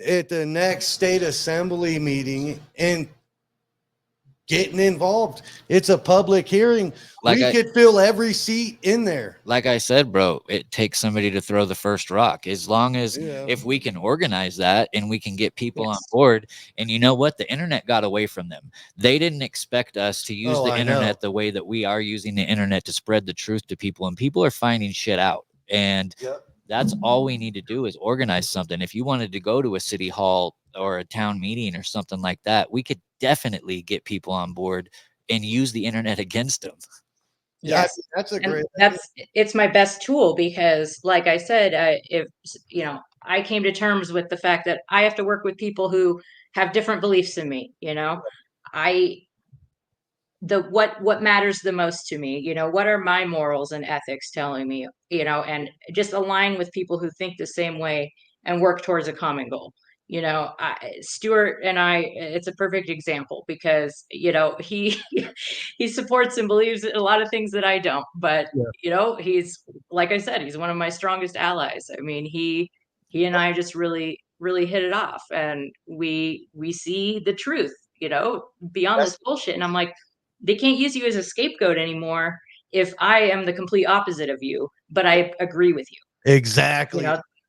at the next state assembly meeting and getting involved? It's a public hearing. We could fill every seat in there. Like I said, bro, it takes somebody to throw the first rock. As long as if we can organize that and we can get people on board. And you know what? The internet got away from them. They didn't expect us to use the internet the way that we are using the internet to spread the truth to people. And people are finding shit out. And that's all we need to do is organize something. If you wanted to go to a city hall or a town meeting or something like that, we could definitely get people on board and use the internet against them. Yes, that's a great. It's my best tool because, like I said, if I came to terms with the fact that I have to work with people who have different beliefs than me. What matters the most to me, what are my morals and ethics telling me, and just align with people who think the same way and work towards a common goal. Stuart and I, it's a perfect example because, he he supports and believes in a lot of things that I don't, but he's, like I said, he's one of my strongest allies. I mean, he and I just really, really hit it off, and we see the truth, beyond this bullshit. And I'm like, they can't use you as a scapegoat anymore if I am the complete opposite of you, but I agree with you. Exactly.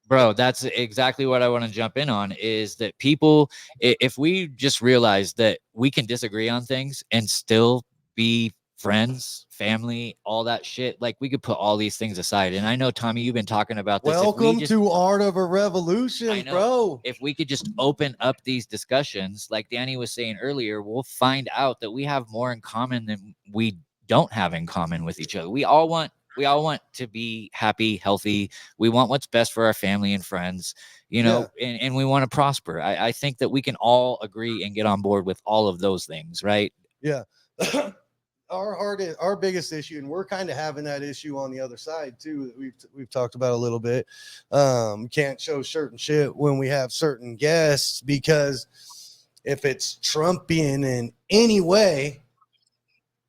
Bro, that's exactly what I want to jump in on, is that people, if we just realize that we can disagree on things and still be friends, family, all that shit, like we could put all these things aside. And I know, Tommy, you've been talking about this. Welcome Just, to Art of a I Revolution, know, bro. if we could just open up these discussions, like Danny was saying earlier, we'll find out that we have more in common than we don't have in common with each other. We all want to be happy, healthy. We want what's best for our family and friends, Yeah. and we want to prosper. I think that we can all agree and get on board with all of those things, right? Yeah. Our biggest issue, and we're kind of having that issue on the other side too, that we've talked about a little bit. Can't show certain shit when we have certain guests, because if it's Trumpian in any way,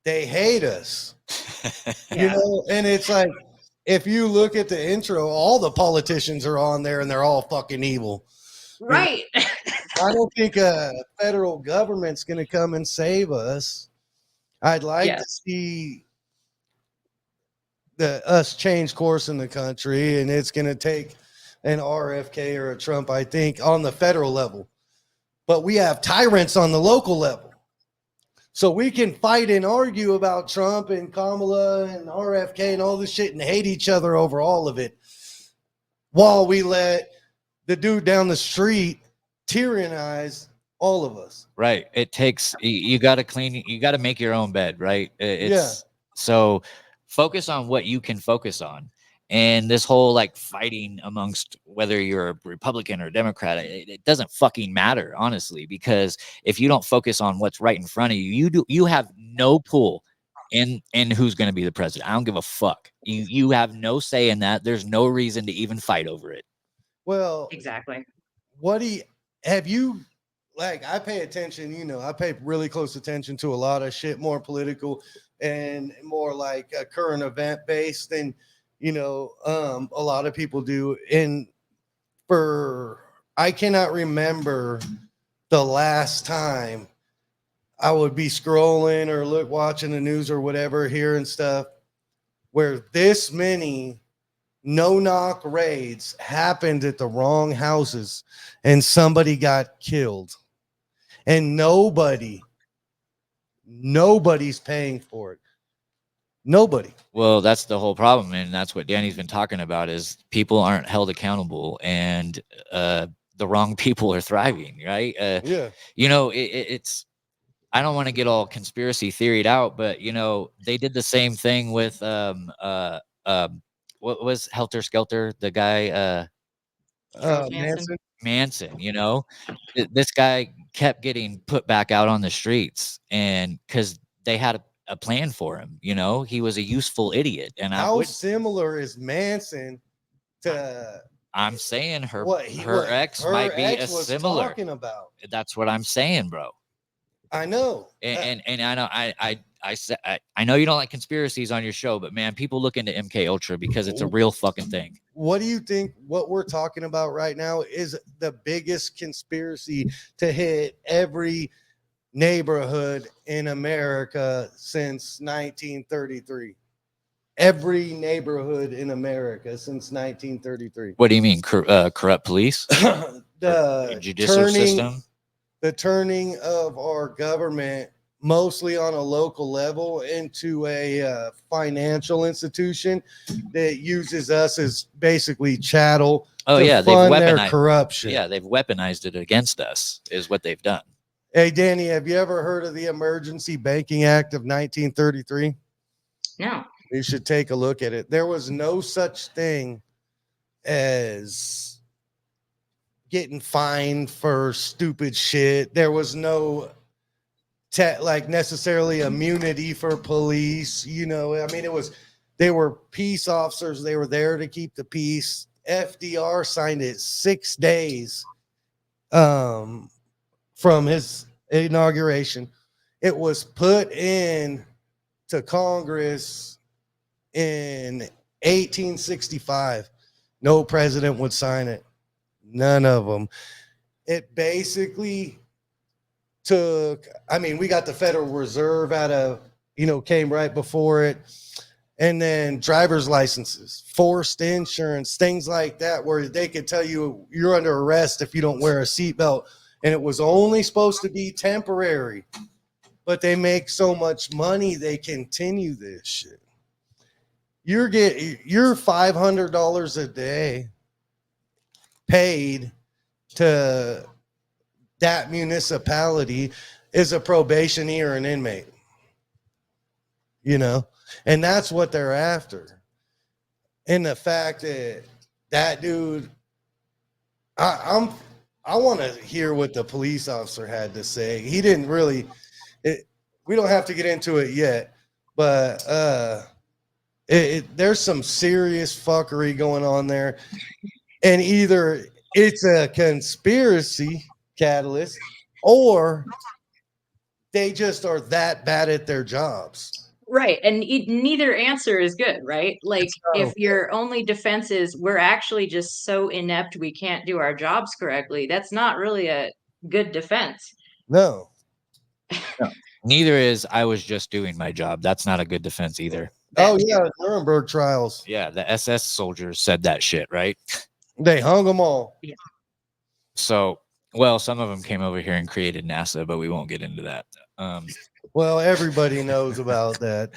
they hate us. You Yeah. know, and it's like, if you look at the intro, all the politicians are on there and they're all fucking evil. You know, Right. I don't think a federal government's going to come and save us. I'd like to Yes. see us change course in the country, and it's going to take an RFK or a Trump, I think, on the federal level. But we have tyrants on the local level. So we can fight and argue about Trump and Kamala and RFK and all this shit and hate each other over all of it, while we let the dude down the street tyrannize all of us. Right. It takes, you got to clean, you got to make your own bed, right? So focus on what you can focus on. And this whole like fighting amongst whether you're a Republican or Democrat, it doesn't fucking matter, honestly, because if you don't focus on what's right in front of you, you have no pull in who's going to be the president. I don't give a fuck. You have no say in that. There's no reason to even fight over it. Well, Exactly. have you, like, I pay attention, I pay really close attention to a lot of shit, more political and more like a current event based than, a lot of people do. And I cannot remember the last time I would be scrolling or watching the news or whatever, hearing stuff where this many no-knock raids happened at the wrong houses and somebody got killed, and nobody's paying for it. Nobody. Well, that's the whole problem, and that's what Danny's been talking about, is people aren't held accountable, and the wrong people are thriving, right? Yeah. It's, I don't want to get all conspiracy theoried out, but they did the same thing with what was Helter Skelter, the guy Charles Manson. Manson, this guy kept getting put back out on the streets, and because they had a plan for him, he was a useful idiot. And how similar is Manson to? I'm saying her ex her might be ex a was similar. Talking about. That's what I'm saying, bro. I know. And I know I know you don't like conspiracies on your show, but man, people look into MK Ultra because it's a real fucking thing. What do you think what we're talking about right now is the biggest conspiracy to hit every neighborhood in America since 1933? Every neighborhood in America since 1933. What do you mean, corrupt police? The judicial system? The turning of our government, mostly on a local level, into a financial institution that uses us as basically chattel. Oh yeah, they've fund weaponized their corruption. Yeah, they've weaponized it against us, is what they've done. Hey, Danny, have you ever heard of the Emergency Banking Act of 1933? No. You should take a look at it. There was no such thing as getting fined for stupid shit. There was no necessarily immunity for police. I mean, they were peace officers. They were there to keep the peace. FDR signed it 6 days from his inauguration. It was put in to Congress in 1865. No president would sign it. None of them. It basically took, we got the Federal Reserve came right before it. And then driver's licenses, forced insurance, things like that, where they could tell you you're under arrest if you don't wear a seatbelt. And it was only supposed to be temporary, but they make so much money they continue this shit. You're $500 a day paid to that municipality is a probationee or an inmate, you know, and that's what they're after. And the fact that that dude, I want to hear what the police officer had to say. He didn't really. We don't have to get into it yet, but there's some serious fuckery going on there, and either it's a conspiracy catalyst, or they just are that bad at their jobs. Right. And neither answer is good, right? Like, if your only defense is we're actually just so inept we can't do our jobs correctly, that's not really a good defense. No. Neither is I was just doing my job. That's not a good defense either. Oh, yeah, Nuremberg trials. Yeah, the SS soldiers said that shit, right? They hung them all. Yeah. So, well, some of them came over here and created NASA, but we won't get into that. Well, everybody knows about that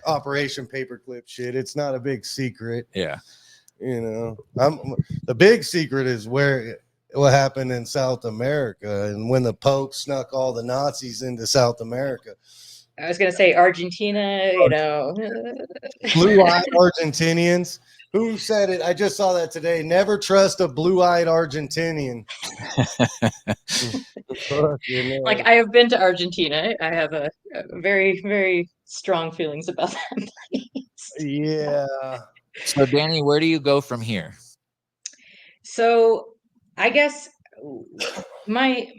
Operation Paperclip shit. It's not a big secret. Yeah. You know, the big secret is what happened in South America and when the Pope snuck all the Nazis into South America. I was going to say Argentina, you know. Blue-eyed Argentinians. Who said it? I just saw that today. Never trust a blue-eyed Argentinian. Like, I have been to Argentina. I have a very, very strong feelings about that place. Yeah. So, Dani, where do you go from here? So, I guess my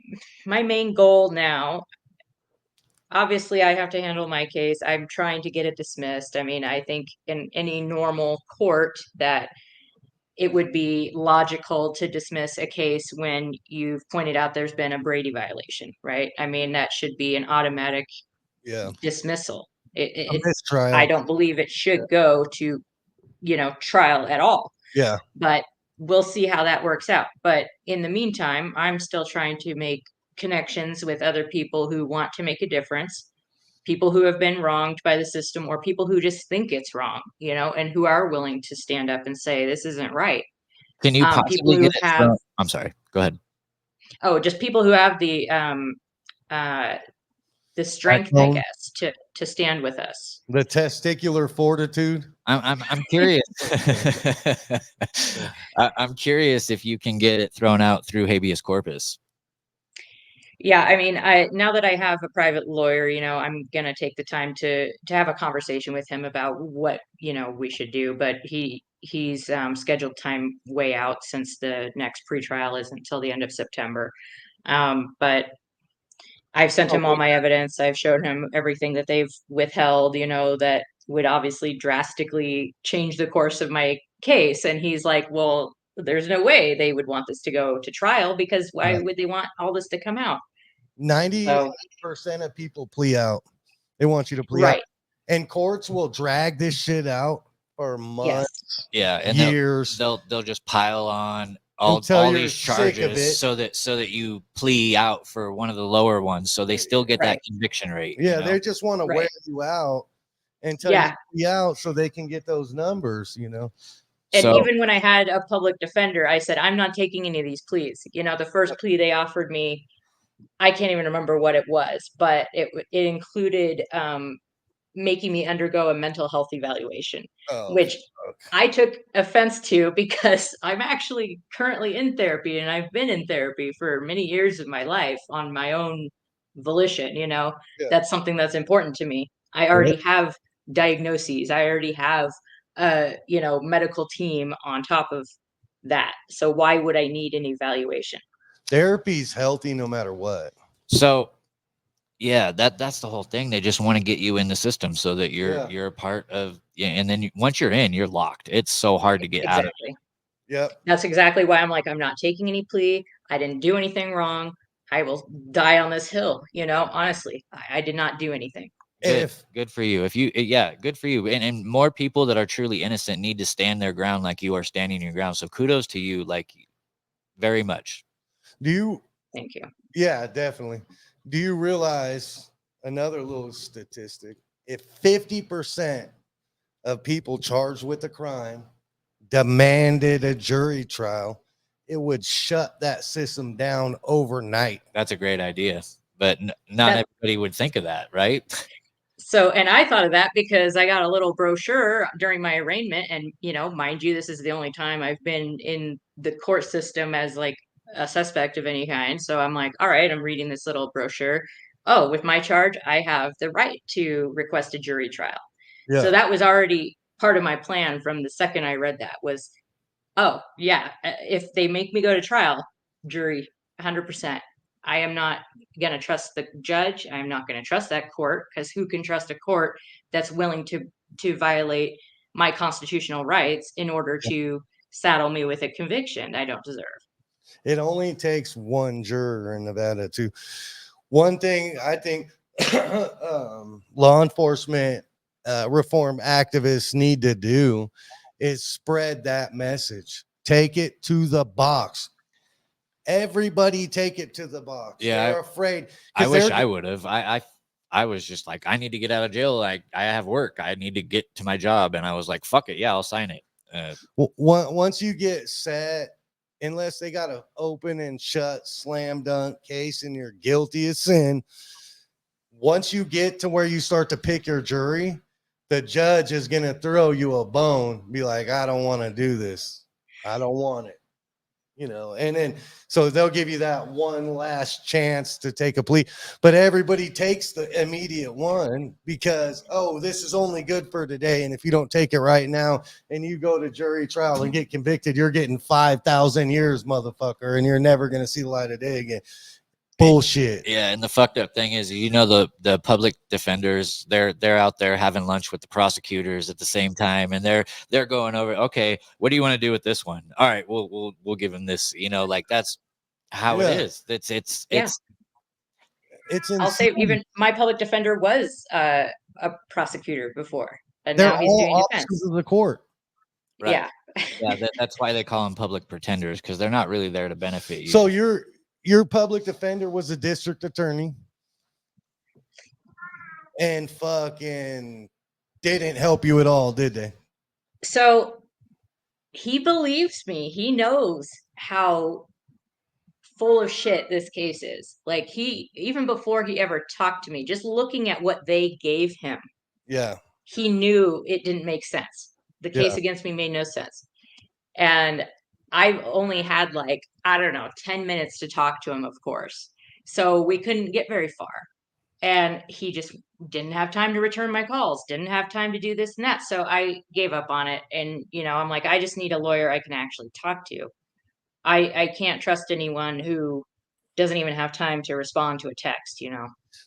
main goal now, obviously, I have to handle my case. I'm trying to get it dismissed. I mean, I think in any normal court that it would be logical to dismiss a case when you've pointed out there's been a Brady violation, right? I mean, that should be an automatic dismissal. Mistrial. I don't believe it should go to, trial at all. Yeah. But we'll see how that works out. But in the meantime, I'm still trying to make connections with other people who want to make a difference, people who have been wronged by the system, or people who just think it's wrong, and who are willing to stand up and say, this isn't right. Can you possibly people who get have, I'm sorry, go ahead. Oh, just people who have the strength, I guess, to stand with us. The testicular fortitude. I'm curious. I'm curious if you can get it thrown out through habeas corpus. Yeah, I mean, now that I have a private lawyer, I'm gonna take the time to have a conversation with him about what we should do. But he's scheduled time way out, since the next pretrial isn't until the end of September. But I've sent him all my evidence. I've showed him everything that they've withheld, that would obviously drastically change the course of my case. And he's like, well, there's no way they would want this to go to trial, because why would they want all this to come out? 90% of people plea out. They want you to plea out. And courts will drag this shit out for months. Yeah, and years. They'll just pile on all these charges so that you plea out for one of the lower ones, so they still get that conviction rate. Yeah, they just want to wear you out until you plea out so they can get those numbers, And even when I had a public defender, I said, I'm not taking any of these pleas. The first plea they offered me, I can't even remember what it was, but it included making me undergo a mental health evaluation, which I took offense to, because I'm actually currently in therapy, and I've been in therapy for many years of my life on my own volition. That's something that's important to me. I already have diagnoses. I already have medical team on top of that. So why would I need an evaluation? Therapy's healthy no matter what. So yeah, that's the whole thing. They just want to get you in the system so that you're a part of, and then once you're in, you're locked. It's so hard to get out of it. Yep. That's exactly why I'm like, I'm not taking any plea. I didn't do anything wrong. I will die on this hill. Honestly, I did not do anything. Good for you. If you, yeah, good for you. And more people that are truly innocent need to stand their ground like you are standing your ground. So kudos to you, like very much. Do you? Thank you. Yeah, definitely. Do you realize another little statistic? If 50% of people charged with a crime demanded a jury trial, it would shut that system down overnight. That's a great idea, but not everybody would think of that, right? So, and I thought of that because I got a little brochure during my arraignment, and mind you, this is the only time I've been in the court system as like a suspect of any kind. So I'm like, all right, I'm reading this little brochure. Oh, with my charge, I have the right to request a jury trial. Yeah. So that was already part of my plan from the second I read that was, oh yeah, if they make me go to trial, jury, 100%. I am not going to trust the judge. I'm not going to trust that court, because who can trust a court that's willing to violate my constitutional rights in order to saddle me with a conviction I don't deserve? It only takes one juror in Nevada to. One thing I think law enforcement reform activists need to do is spread that message. Take it to the box. Everybody take it to the box. Yeah, they're afraid. I wish I would have. I was just like, I need to get out of jail. Like, I have work. I need to get to my job. And I was like, fuck it. Yeah, I'll sign it. Once you get set, unless they got an open and shut slam dunk case and you're guilty of sin, once you get to where you start to pick your jury, the judge is going to throw you a bone, be like, I don't want to do this. I don't want it. And then so they'll give you that one last chance to take a plea, but everybody takes the immediate one because, oh, this is only good for today. And if you don't take it right now and you go to jury trial and get convicted, you're getting 5,000 years, motherfucker, and you're never going to see the light of day again. Bullshit. Yeah, and the fucked up thing is, the public defenders, they're out there having lunch with the prosecutors at the same time, and they're going over, okay, what do you want to do with this one? All right, we'll give him this. Like that's how it is. It's insane. I'll say even my public defender was a prosecutor before, and They're now he's all doing officers defense. of the court. Right. Yeah. Yeah, that's why they call them public pretenders, because they're not really there to benefit you. So your public defender was a district attorney and fucking didn't help you at all, did they? So he believes me. He knows how full of shit this case is. Like, he, even before he ever talked to me, just looking at what they gave him, Yeah, he knew it didn't make sense. The case against me made no sense. And I only had, like, I don't know, 10 minutes to talk to him, of course. So we couldn't get very far. And he just didn't have time to return my calls, didn't have time to do this and that. So I gave up on it. And, I'm like, I just need a lawyer I can actually talk to. I can't trust anyone who doesn't even have time to respond to a text,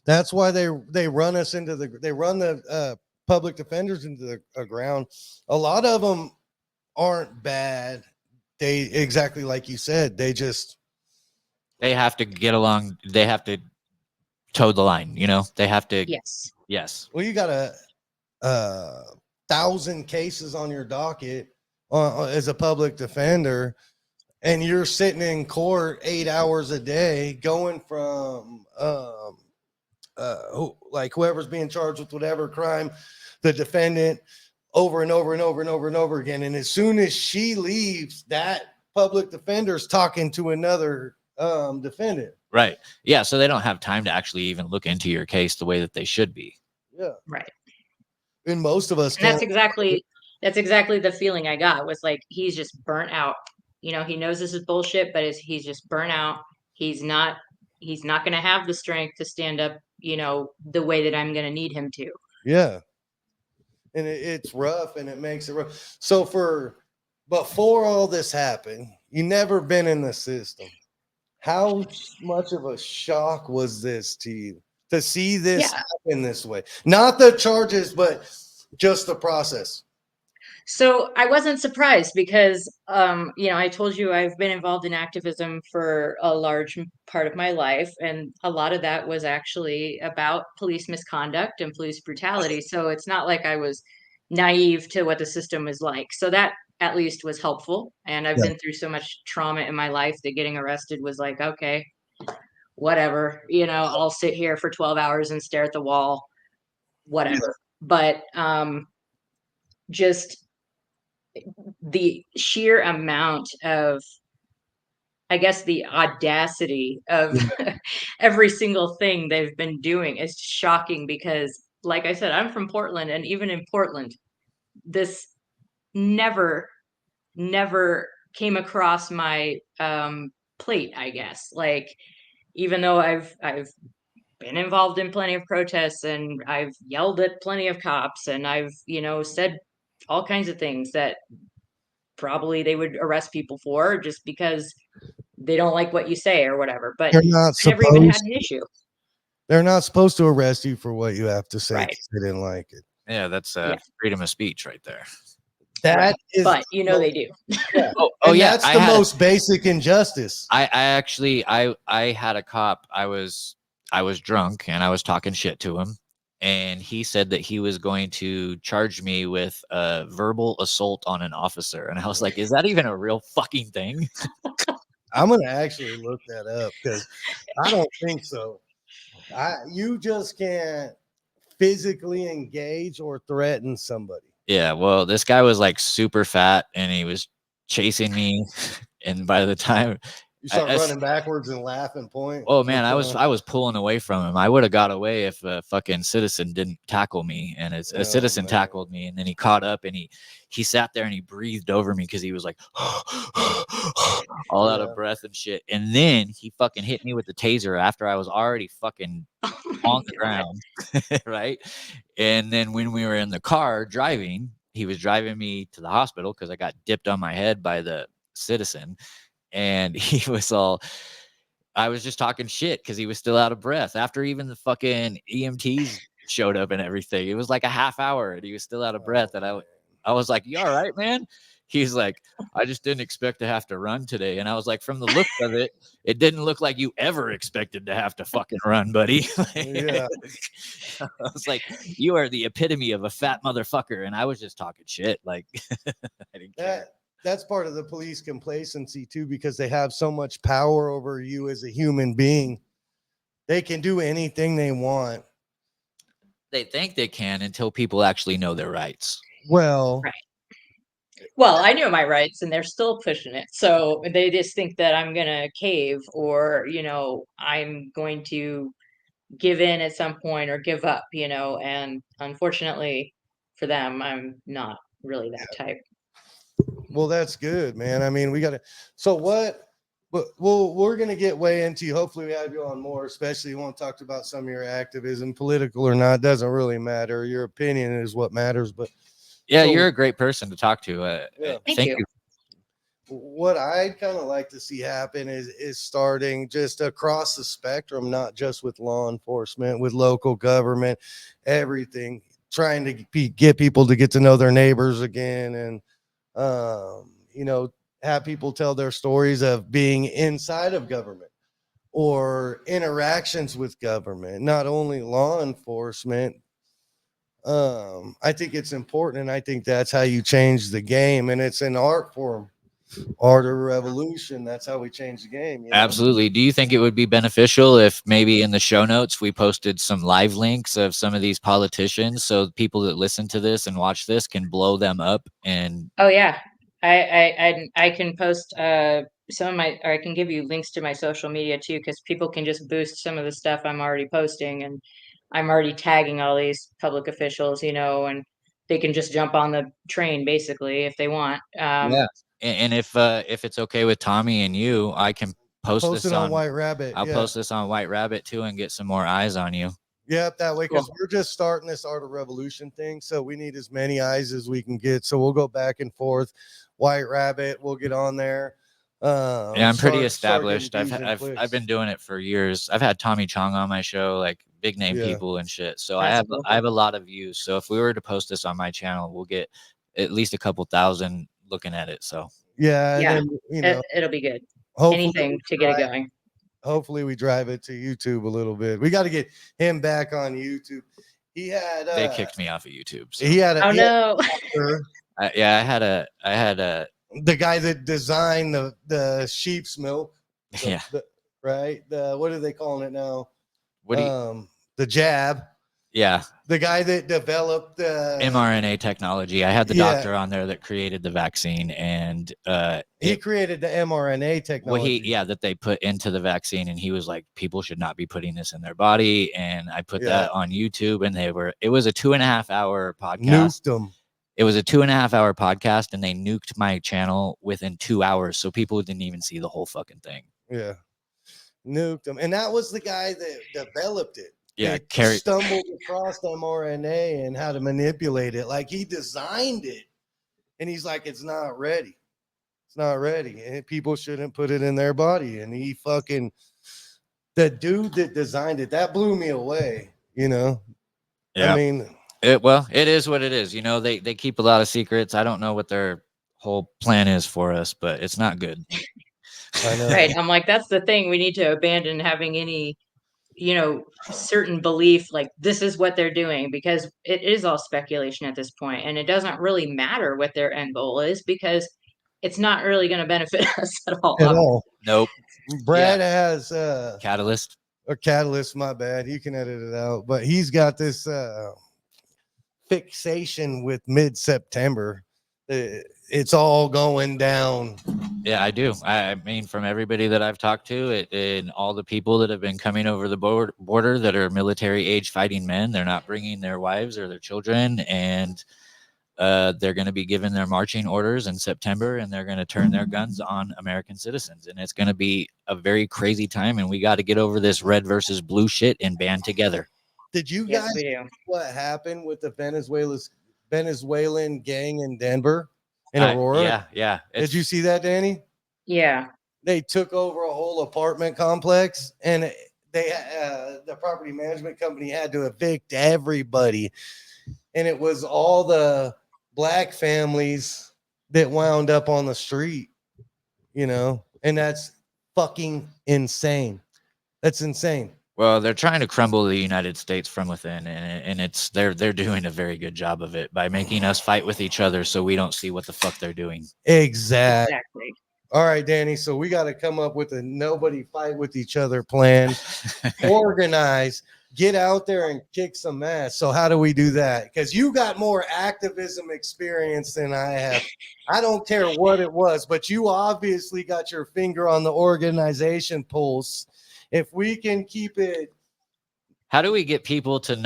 That's why they run us into they run the public defenders into the ground. A lot of them aren't bad. They, exactly like you said, they they have to get along. They have to toe the line. They have to. Yes. Well, you got 1,000 cases on your docket as a public defender, and you're sitting in court 8 hours a day, going from whoever's being charged with whatever crime, the defendant, over and over and over and over and over again. And as soon as she leaves, that public defender's talking to another defendant. Right. Yeah. So they don't have time to actually even look into your case the way that they should be. Yeah. Right. And most of us And that's exactly the feeling I got, was like, he's just burnt out. He knows this is bullshit, but he's just burnt out. He's not going to have the strength to stand up, the way that I'm going to need him to. Yeah. And it's rough, and it makes it rough. So before all this happened, you never been in the system. How much of a shock was this to you to see this happen this way? Not the charges, but just the process. So I wasn't surprised because, I told you I've been involved in activism for a large part of my life, and a lot of that was actually about police misconduct and police brutality. So it's not like I was naive to what the system is like. So that at least was helpful. And I've Yeah. been through so much trauma in my life that getting arrested was like, okay, whatever, I'll sit here for 12 hours and stare at the wall, whatever. But just the sheer amount of, I guess, the audacity of every single thing they've been doing is shocking because, like I said, I'm from Portland, and even in Portland, this never, never came across my plate, I guess. Like, even though I've been involved in plenty of protests and I've yelled at plenty of cops and I've, said all kinds of things that probably they would arrest people for just because they don't like what you say or whatever. But They're not I never even had supposed an issue. they're not supposed to arrest you for what you have to say Right. because they didn't like it. Yeah, that's Yeah. freedom of speech right there. That Right. is, But they do. yeah. Oh And yeah, that's the most basic injustice. I actually I had a cop. I was drunk and I was talking shit to him, and he said that he was going to charge me with verbal assault on an officer, and I was like, is that even a real fucking thing? I'm gonna actually look that up because I don't think so. You just can't physically engage or threaten somebody. Yeah, well, this guy was like super fat and he was chasing me, and by the time You start I running backwards and laugh and point. oh man, I was pulling away from him. I would have got away if a fucking citizen didn't tackle me, and a Oh, citizen man. tackled me, and then he caught up and he sat there and he breathed over me because he was like all out of breath and shit. And then he fucking hit me with the taser after I was already fucking on the ground, right? And then when we were in the car driving, he was driving me to the hospital because I got dipped on my head by the citizen, and he was all. I was just talking shit because he was still out of breath after even the fucking EMTs showed up and everything. It was like a half hour and he was still out of breath. And I was like, you all right, man? He's like, I just didn't expect to have to run today. And I was like, from the look of it, it didn't look like you ever expected to have to fucking run, buddy. Yeah. I was like, you are the epitome of a fat motherfucker. And I was just talking shit. Like, I didn't care. That's part of the police complacency too, because they have so much power over you as a human being. They can do anything they want. They think they can until people actually know their rights. Well, Right. Well, I knew my rights and they're still pushing it. So they just think that I'm going to cave or, I'm going to give in at some point or give up, and unfortunately for them, I'm not really that type. well, that's good, man. I mean, we got to. So we're going to get way into. Hopefully, we have you on more, especially you want to talk about some of your activism, political or not, doesn't really matter. Your opinion is what matters. But yeah, you're a great person to talk to. Thank you. What I'd kind of like to see happen is starting just across the spectrum, not just with law enforcement, with local government, everything, trying to get people to get to know their neighbors again, and have people tell their stories of being inside of government or interactions with government, not only law enforcement. I think it's important, and I think that's how you change the game, and it's an art form. Art of revolution. That's how we change the game. Absolutely. Do you think it would be beneficial if maybe in the show notes we posted some live links of some of these politicians so people that listen to this and watch this can blow them up? And Oh yeah, I can post some of my, or I can give you links to my social media too, because people can just boost some of the stuff I'm already posting, and I'm already tagging all these public officials, and they can just jump on the train basically if they want. yeah, and if it's okay with Tommy and you, I can post Post this it on White Rabbit. I'll post this on White Rabbit too and get some more eyes on you. Yep, that way, because Cool. we're just starting this art of revolution thing, so we need as many eyes as we can get. So we'll go back and forth. White Rabbit, we'll get on there. Yeah, I'm pretty established. Start getting views and I've been doing it for years. I've had Tommy Chong on my show, like big name Yeah. people and shit. So That's cool. I have a lot of views. So if we were to post this on my channel, we'll get at least a couple thousand looking at it. So Yeah, and Yeah, then it'll be good. hopefully Anything to get it going. hopefully we drive it to YouTube a little bit. We got to get him back on YouTube. He had they kicked me off of YouTube. So. he had a Oh no. Yeah, I had a the guy that designed the sheep's milk. yeah. Right. What are they calling it now? What do you? The jab. Yeah, The guy that developed mRNA technology. I had the doctor on there that created the vaccine, and he created the mRNA technology. That they put into the vaccine, and he was like, people should not be putting this in their body. And I put that on YouTube, and it was a 2.5 hour podcast. Nuked them. It was a 2.5 hour podcast, and they nuked my channel within 2 hours, so people didn't even see the whole fucking thing. Yeah, nuked them, and that was the guy that developed it. Yeah, stumbled across mRNA and how to manipulate it. Like he designed it, and he's like, it's not ready. It's not ready, and people shouldn't put it in their body. And he the dude that designed it, that blew me away. Yeah. I mean, it is what it is. They keep a lot of secrets. I don't know what their whole plan is for us, but it's not good. I know. Right. I'm like, that's the thing. We need to abandon having any certain belief like this is what they're doing, because it is all speculation at this point, and it doesn't really matter what their end goal is because it's not really going to benefit us at all. Nope. Brad has Katillist. Or Katillist, my bad. You can edit it out, but he's got this fixation with mid-September. It's all going down. Yeah, I do. I mean, from everybody that I've talked to, and all the people that have been coming over the border that are military age fighting men, they're not bringing their wives or their children, and they're going to be given their marching orders in September, and they're going to turn their guns on American citizens, and it's going to be a very crazy time, and we got to get over this red versus blue shit and band together. Did you guys see what happened with the Venezuelan gang in Denver? In Aurora? Yeah. Did you see that, Danny? Yeah. They took over a whole apartment complex, and the property management company had to evict everybody. And it was all the black families that wound up on the street, and that's fucking insane. That's insane. Well, they're trying to crumble the United States from within, and they're doing a very good job of it by making us fight with each other so we don't see what the fuck they're doing. Exactly. All right, Danny. So we got to come up with a nobody fight with each other plan. Organize, get out there and kick some ass. So how do we do that? Because you got more activism experience than I have. I don't care what it was, but you obviously got your finger on the organization pulse. If we can keep it. How do we get people to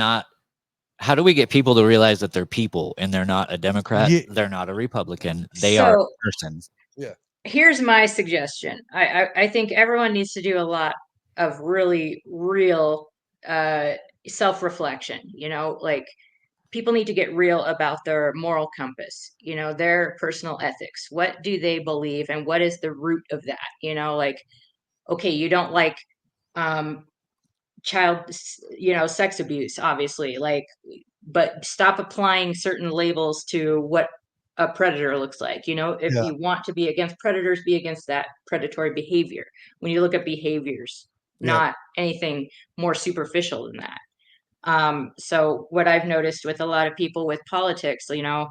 realize that they're people and they're not a Democrat? Yeah. They're not a Republican. They are a person. Yeah. Here's my suggestion. I think everyone needs to do a lot of really real self-reflection. Like people need to get real about their moral compass, their personal ethics. What do they believe and what is the root of that? Like, okay, you don't like child sex abuse, obviously, but stop applying certain labels to what a predator looks like. If you want to be against predators, be against that predatory behavior. When you look at behaviors, not anything more superficial than that. So what I've noticed with a lot of people with politics, a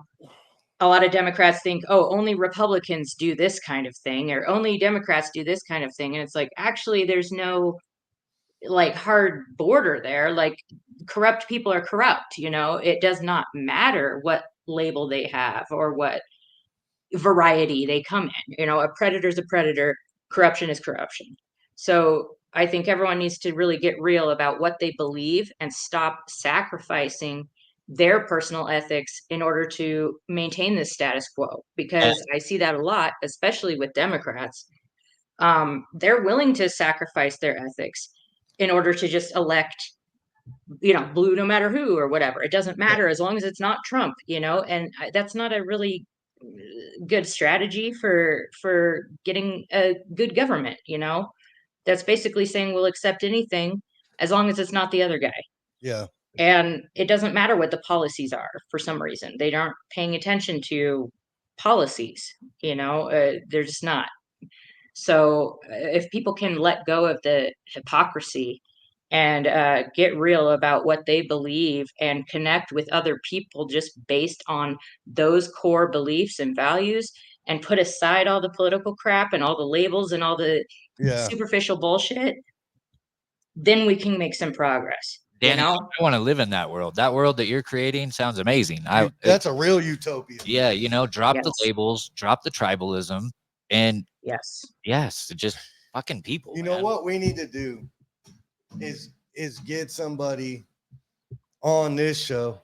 lot of Democrats think, oh, only Republicans do this kind of thing, or only Democrats do this kind of thing. And it's like, actually, there's no hard border there. Like corrupt people are corrupt, it does not matter what label they have or what variety they come in. A predator is a predator, corruption is corruption. So I think everyone needs to really get real about what they believe and stop sacrificing their personal ethics in order to maintain this status quo, because I see that a lot, especially with Democrats. They're willing to sacrifice their ethics in order to just elect, blue no matter who or whatever. It doesn't matter as long as it's not Trump, and that's not a really good strategy for getting a good government. That's basically saying we'll accept anything as long as it's not the other guy. Yeah. And it doesn't matter what the policies are for some reason. They aren't paying attention to policies, they're just not. So if people can let go of the hypocrisy and get real about what they believe and connect with other people just based on those core beliefs and values, and put aside all the political crap and all the labels and all the Yeah. superficial bullshit, then we can make some progress. Danny, I want to live in that world. That world that you're creating sounds amazing. That's a real utopia. Yeah, drop the labels, drop the tribalism, and yes, just fucking people. You know what we need to do is get somebody on this show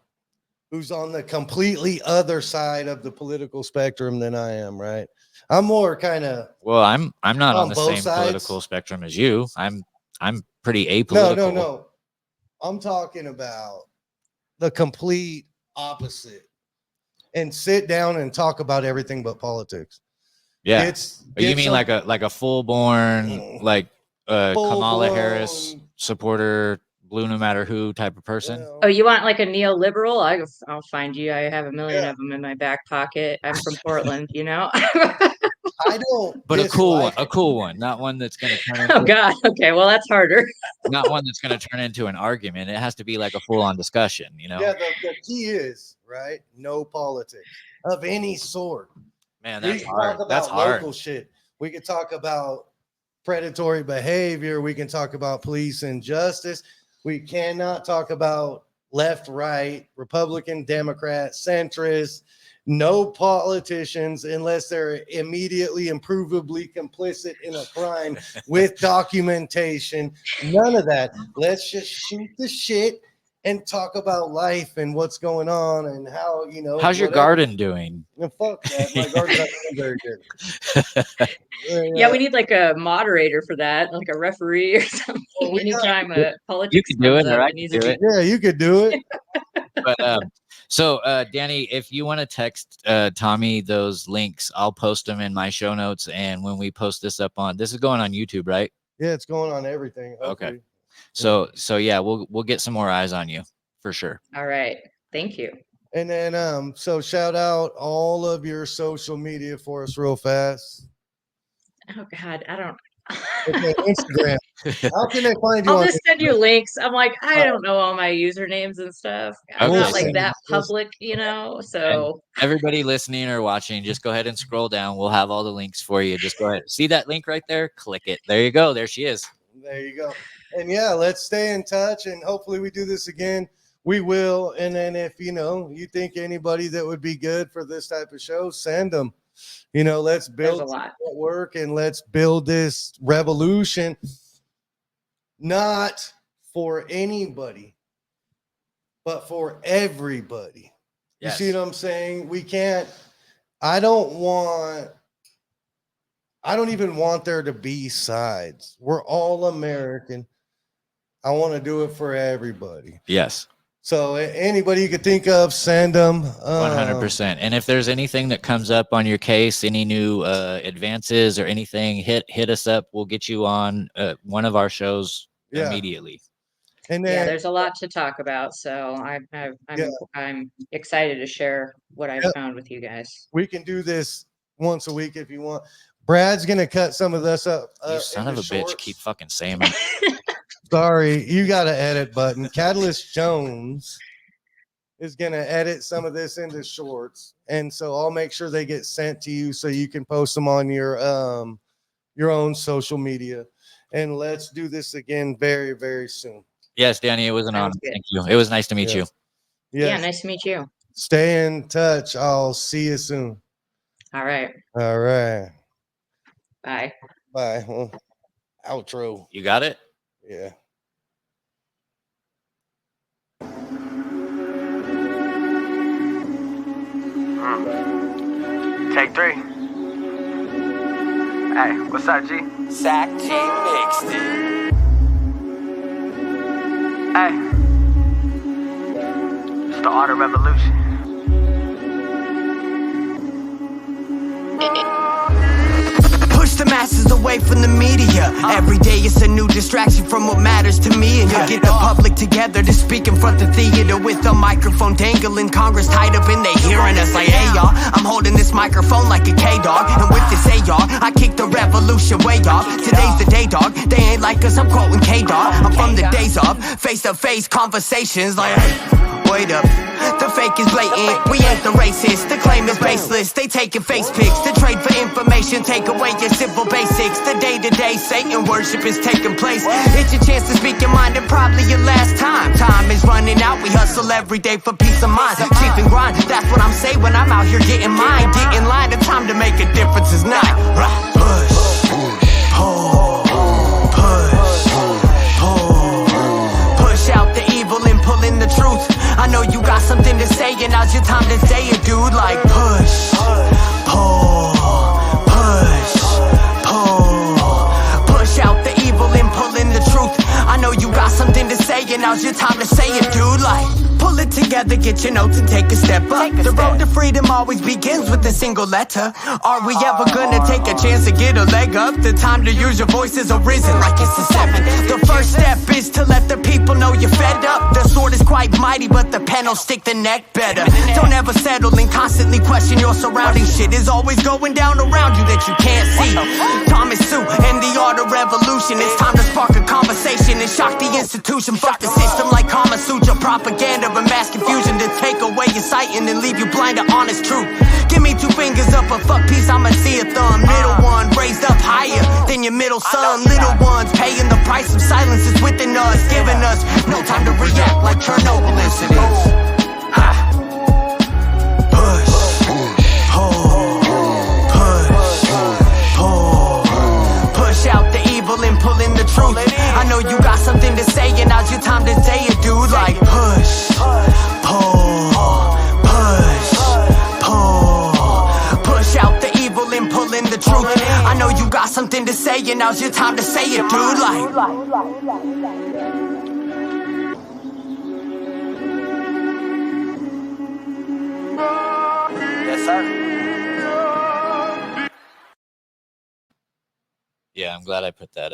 who's on the completely other side of the political spectrum than I am, right? I'm more kind of I'm not on the same sides. Political spectrum as you. I'm pretty apolitical. No. I'm talking about the complete opposite, and sit down and talk about everything but politics. Yeah. You mean like a full-born Kamala Harris supporter, blue no matter who type of person? Oh, you want like a neoliberal? I'll find you. I have a million of them in my back pocket. I'm from Portland, I don't. But a cool one, not one that's going to turn into. Oh God. Okay. Well, that's harder. Not one that's going to turn into an argument. It has to be like a full-on discussion, Yeah. The key is right. No politics of any sort. Man, that's hard. That's hard. Local shit. We could talk about predatory behavior. We can talk about police injustice. We cannot talk about left, right, Republican, Democrat, centrist. No politicians unless they're immediately and provably complicit in a crime with documentation. None of that. Let's just shoot the shit and talk about life and what's going on and how, How's your garden doing? Fuck that. My garden's not doing very good. Yeah, we need like a moderator for that, like a referee or something. Anytime politics. You could do it, or I could do it. Yeah, you could do it. But so Danny, if you want to text Tommy those links, I'll post them in my show notes. And when we post this up this is going on YouTube, right? Yeah, it's going on everything. Hopefully. Okay. So yeah, we'll get some more eyes on you for sure. All right. Thank you. And then so shout out all of your social media for us real fast. Oh God, I don't. Okay, Instagram. How can they find you? I'll just send you links. I'm like, I don't know all my usernames and stuff. I'm not like that public, so and everybody listening or watching, just go ahead and scroll down. We'll have all the links for you. Just go ahead. See that link right there? Click it. There you go. There she is. There you go. And yeah, let's stay in touch, and hopefully we do this again. We will. And then if you think anybody that would be good for this type of show, send them. Let's build a network and let's build this revolution, not for anybody, but for everybody. Yes. You see what I'm saying? I don't even want there to be sides. We're all American. I want to do it for everybody. Yes. So anybody you could think of, send them. 100%. And if there's anything that comes up on your case, any new advances or anything, hit us up. We'll get you on one of our shows immediately. And then, there's a lot to talk about. So I'm excited to share what I've found with you guys. We can do this once a week if you want. Brad's gonna cut some of this up. You son of a bitch! Keep fucking saying it. Sorry, you got an edit button. Katillist Jones is going to edit some of this into shorts. And so I'll make sure they get sent to you so you can post them on your own social media. And let's do this again very, very soon. Yes, Danny, it was an honor. Thank you. It was nice to meet you. Yes. Yeah, nice to meet you. Stay in touch. I'll see you soon. All right. All right. Bye. Bye. Well, outro. You got it? Yeah. Take 3. Hey, what's up, G? Zach G mixed it. Hey, it's the art of revolution. Push the masses away away from the media. Every day it's a new distraction from what matters to me. And you get the public together to speak in front of theater with a microphone dangling. Congress tied up and they hearing us like, hey y'all, I'm holding this microphone like a K-Dog. And with this A-Y'all, I kick the revolution way off. Today's the day, dog. They ain't like us, I'm quoting K-Dog. I'm from the days of face-to-face conversations like, hey, wait up. The fake is blatant, we ain't the racist. The claim is baseless, they taking face pics. The trade for information, take away your simple basics. The day-to-day Satan worship is taking place. It's your chance to speak your mind and probably your last time. Time is running out, we hustle every day for peace of mind. Cheap and grind, that's what I'm saying when I'm out here getting mine. Get in line, the time to make a difference is not. Push, pull, push, pull. Push out the evil and pull in the truth. I know you got something to say and now's your time to say it, dude. Like push, pull, push, pull. Push out the evil and pull in the truth. I know you got something to say and now's your time to say it, dude. Like pull it together, get your notes and take a step up. The road to freedom always begins with a single letter. Are we ever gonna take a chance to get a leg up? The time to use your voice is arisen like it's the seventh. The first step is to let the people know you're fed up. The sword is quite mighty, but the pen will stick the neck better. Don't ever settle and constantly question your surroundings. Shit is always going down around you that you can't see. Thomas Sue and the art of revolution. It's time to spark a conversation and shock the institution. Fuck the system like Kama Sutra propaganda and mass confusion to take away your sight and then leave you blind to honest truth. Give me two fingers up, a fuck piece, I'ma see a thumb. Middle one raised up higher than your middle son. Little ones paying the price of silence is within us, giving us no time to react like Chernobyl incidents. Ha. Push, pull, push, pull. Push out the evil and pull in the truth. I know you got something to say and now's your time to say it, dude. Like push, pull, push, pull. Push out the evil and pull in the truth. I know you got something to say and now's your time to say it, dude. Like Yes, sir. Yeah, I'm glad I put that